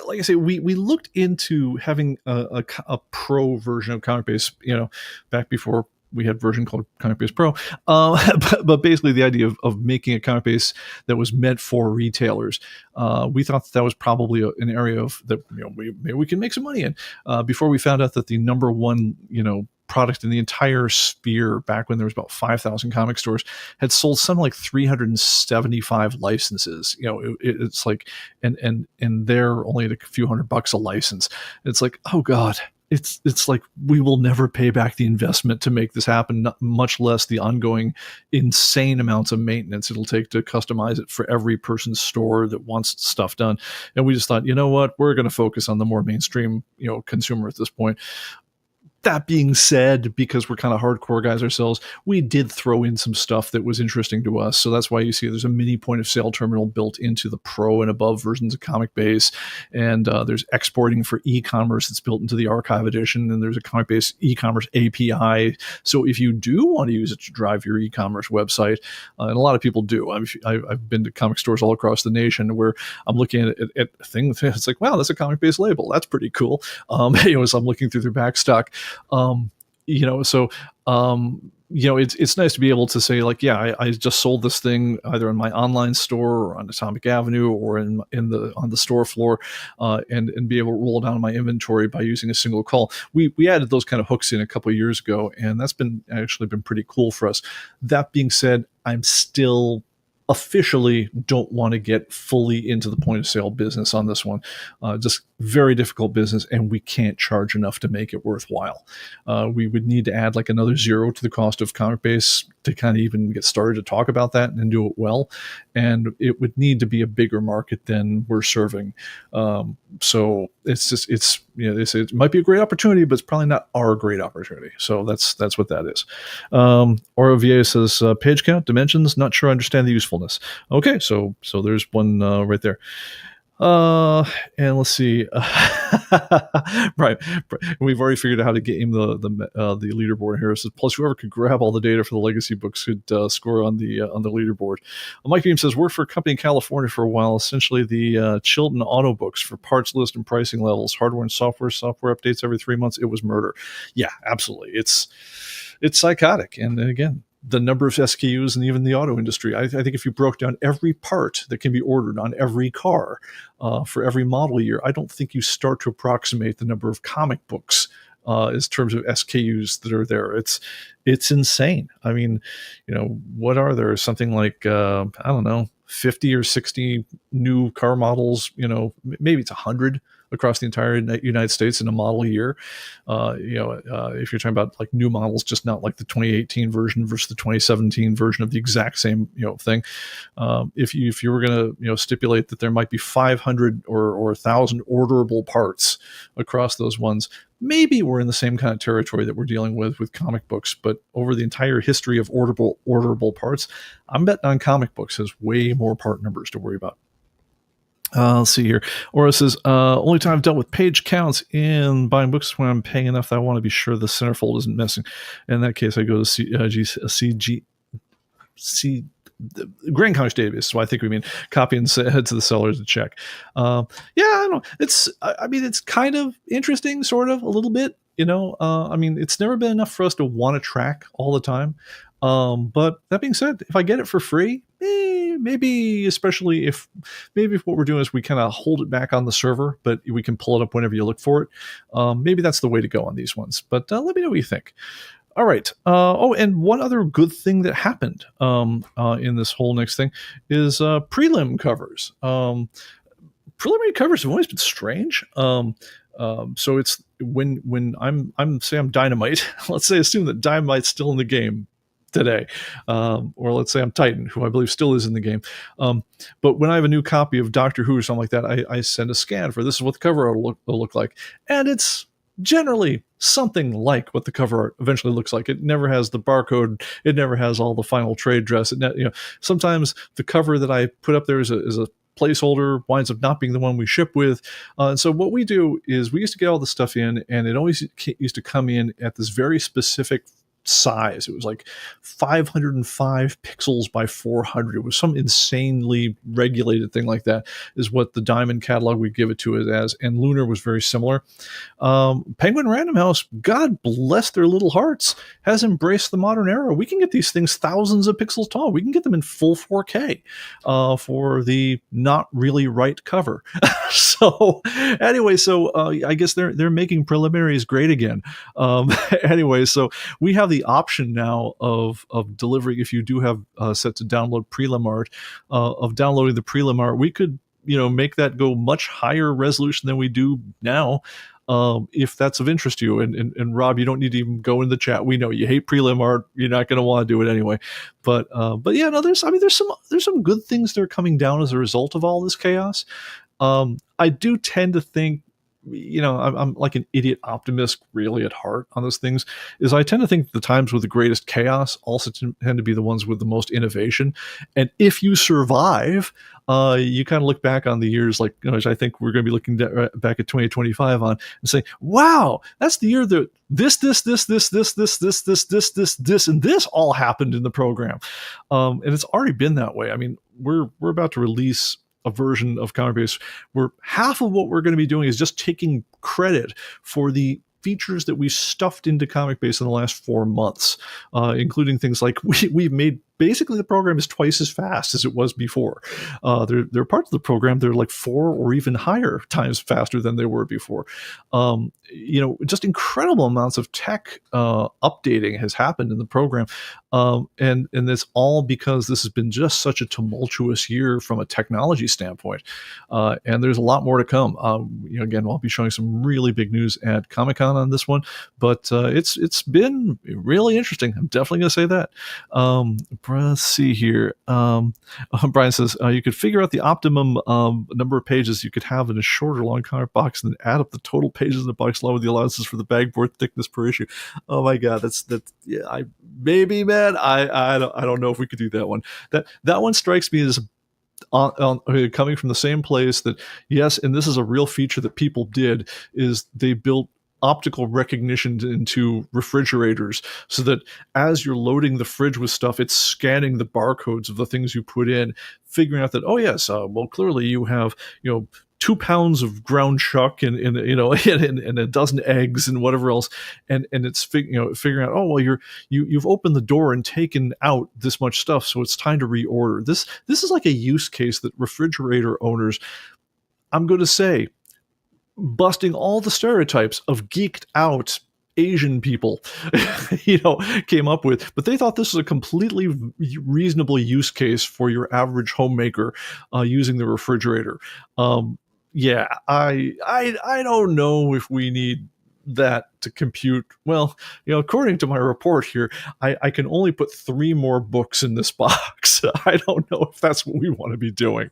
like I say, we looked into having a pro version of ComicBase, back before we had a version called ComicBase Pro. But basically the idea of making a ComicBase that was meant for retailers, we thought that was probably an area that maybe we can make some money in. Before we found out that the number one product in the entire sphere, back when there was about 5,000 comic stores, had sold something like 375 licenses. It's like, and they're only at a few $100 a license. It's like, oh God. It's like we will never pay back the investment to make this happen, much less the ongoing insane amounts of maintenance it'll take to customize it for every person's store that wants stuff done. And we just thought, you know what, we're going to focus on the more mainstream, consumer at this point. That being said, because we're kind of hardcore guys ourselves, we did throw in some stuff that was interesting to us. So that's why you see there's a mini point of sale terminal built into the Pro and above versions of ComicBase. And there's exporting for e-commerce that's built into the Archive Edition. And there's a ComicBase e-commerce API. So if you do want to use it to drive your e-commerce website, and a lot of people do. I've been to comic stores all across the nation where I'm looking at things. It's like, wow, that's a ComicBase label. That's pretty cool. As I'm looking through their back stock. It's nice to be able to say, like, yeah, I just sold this thing either in my online store or on Atomic Avenue or on the store floor, and be able to roll down my inventory by using a single call. We added those kind of hooks in a couple of years ago, and that's been pretty cool for us. That being said, I'm still officially don't want to get fully into the point of sale business on this one. Just very difficult business, and we can't charge enough to make it worthwhile. We would need to add like another zero to the cost of ComicBase to kind of even get started to talk about that and do it well. And it would need to be a bigger market than we're serving. So it might be a great opportunity, but it's probably not our great opportunity. So that's what that is. Oro VA says page count, dimensions, not sure I understand the usefulness. Okay, so there's one right there. And let's see. Right. We've already figured out how to game the leaderboard here. So plus, whoever could grab all the data for the legacy books could score on the leaderboard. Mike Beam says, worked for a company in California for a while, essentially the Chilton Auto Books for parts list and pricing levels, hardware and software updates every 3 months. It was murder. Yeah, absolutely. It's psychotic. And again, the number of SKUs and even the auto industry. I think if you broke down every part that can be ordered on every car for every model year, I don't think you start to approximate the number of comic books in terms of SKUs that are there. It's insane. I mean, what are there? Something like, I don't know, 50 or 60 new car models, maybe it's 100 across the entire United States in a model year. If you're talking about like new models, just not like the 2018 version versus the 2017 version of the exact same thing. If you were going to stipulate that there might be 500 or 1,000 orderable parts across those ones, maybe we're in the same kind of territory that we're dealing with comic books. But over the entire history of orderable parts, I'm betting on comic books has way more part numbers to worry about. Let's see here. Aura says, only time I've dealt with page counts in buying books when I'm paying enough that I want to be sure the centerfold isn't missing. In that case, I go to the Grand Comics database. So I think we mean copy and head to the sellers to check. I don't know. It's kind of interesting, sort of, a little bit. It's never been enough for us to want to track all the time. But that being said, if I get it for free, maybe, especially if what we're doing is we kind of hold it back on the server, but we can pull it up whenever you look for it. Maybe that's the way to go on these ones. But let me know what you think. All right. And one other good thing that happened in this whole next thing is prelim covers. Preliminary covers have always been strange. So it's when I'm Dynamite. Let's say assume that Dynamite's still in the game today, or let's say I'm Titan, who I believe still is in the game. But when I have a new copy of Doctor Who or something like that, I send a scan for this is what the cover art will look like, and it's generally something like what the cover art eventually looks like. It never has the barcode. It never has all the final trade dress. Sometimes the cover that I put up there is a placeholder, winds up not being the one we ship with. And so what we do is we used to get all the stuff in, and it always used to come in at this very specific size. It was like 505 pixels by 400. It was some insanely regulated thing like that is what the Diamond catalog would give it to it as. And Lunar was very similar. Penguin Random House, God bless their little hearts, has embraced the modern era. We can get these things thousands of pixels tall. We can get them in full 4K for the not really right cover. So anyway, I guess they're making preliminaries great again. Anyway, so we have the option now of delivering, if you do have set to download prelim art, of downloading the prelim art. We could make that go much higher resolution than we do now, if that's of interest to you. And Rob, you don't need to even go in the chat. We know you hate prelim art. You're not going to want to do it anyway. But yeah, no, there's some good things that are coming down as a result of all this chaos. I do tend to think I'm like an idiot optimist really at heart on those things, is I tend to think the times with the greatest chaos also tend to be the ones with the most innovation. And if you survive, you kind of look back on the years like, which I think we're going to be looking back at 2025 on and say, wow, that's the year that this, and this all happened in the program. And it's already been that way. I mean, we're about to release a version of ComicBase where half of what we're going to be doing is just taking credit for the features that we stuffed into ComicBase in the last 4 months, including things like we've made basically the program is twice as fast as it was before. There are parts of the program that are like 4 or even higher times faster than they were before. Just incredible amounts of tech updating has happened in the program. And it's all because this has been just such a tumultuous year from a technology standpoint. And there's a lot more to come. Again, I'll be showing some really big news at Comic-Con on this one, but it's been really interesting. I'm definitely going to say that. Let's see here. Brian says, you could figure out the optimum number of pages you could have in a short or long comic box and then add up the total pages in the box along with the allowances for the bagboard thickness per issue. Oh my God, that's yeah. Maybe, man. I don't know if we could do that one. That one strikes me as coming from the same place that, yes, and this is a real feature that people did, is they built optical recognition into refrigerators so that as you're loading the fridge with stuff, it's scanning the barcodes of the things you put in, figuring out that, oh yes, well, clearly you have 2 pounds of ground chuck and and a dozen eggs and whatever else, and it's figuring out, oh well, you've opened the door and taken out this much stuff, so it's time to reorder. This is like a use case that refrigerator owners, I'm going to say, busting all the stereotypes of geeked out Asian people, came up with, but they thought this was a completely reasonable use case for your average homemaker using the refrigerator. I don't know if we need that to compute. Well, according to my report here, I can only put 3 more books in this box. I don't know if that's what we want to be doing.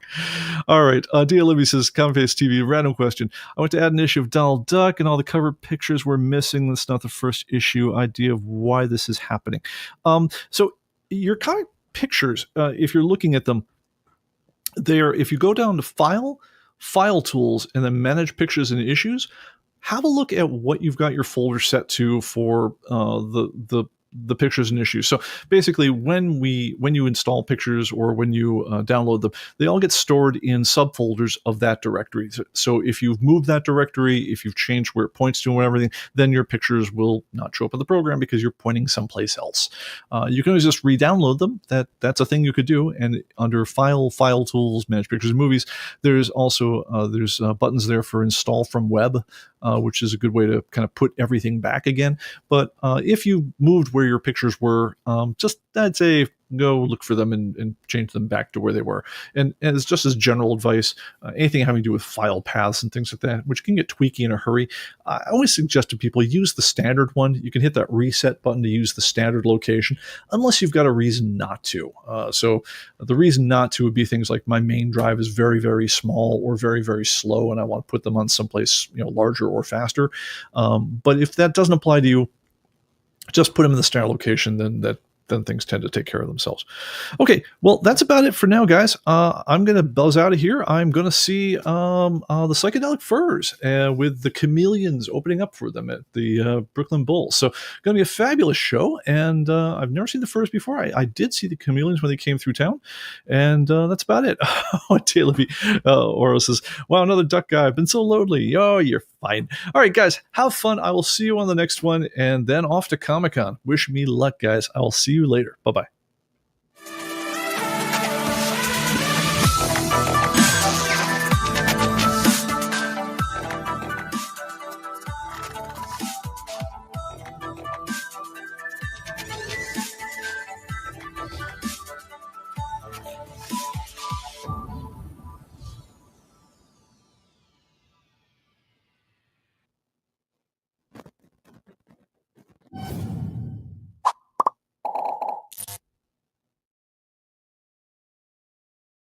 All right. Dia Libby says, ComicBase TV, random question. I went to add an issue of Donald Duck and all the cover pictures were missing. That's not the first issue. Idea of why this is happening. So your comic pictures, if you're looking at them, if you go down to File Tools, and then Manage Pictures and Issues, have a look at what you've got your folder set to for the pictures and issues. So basically, when you install pictures or when you download them, they all get stored in subfolders of that directory. So if you've moved that directory, if you've changed where it points to and everything, then your pictures will not show up in the program because you're pointing someplace else. You can always just re-download them. That's a thing you could do. And under File Tools, Manage Pictures and Movies, there's also there's buttons there for Install from Web, which is a good way to kind of put everything back again. But if you moved where your pictures were, just I'd say go look for them and change them back to where they were. And it's just as general advice, anything having to do with file paths and things like that, which can get tweaky in a hurry, I always suggest to people use the standard one. You can hit that reset button to use the standard location, unless you've got a reason not to. So the reason not to would be things like my main drive is very, very small or very, very slow, and I want to put them on someplace larger or faster. But if that doesn't apply to you, just put them in the standard location, then things tend to take care of themselves. Okay, well, that's about it for now, guys. I'm going to buzz out of here. I'm going to see the Psychedelic Furs with the Chameleons opening up for them at the Brooklyn Bowl. So going to be a fabulous show, and I've never seen the Furs before. I did see the Chameleons when they came through town, and that's about it. Oro says, wow, another duck guy. I've been so lonely. Oh, you're fine. All right, guys, have fun. I will see you on the next one, and then off to Comic-Con. Wish me luck, guys. I will see you later. Bye-bye.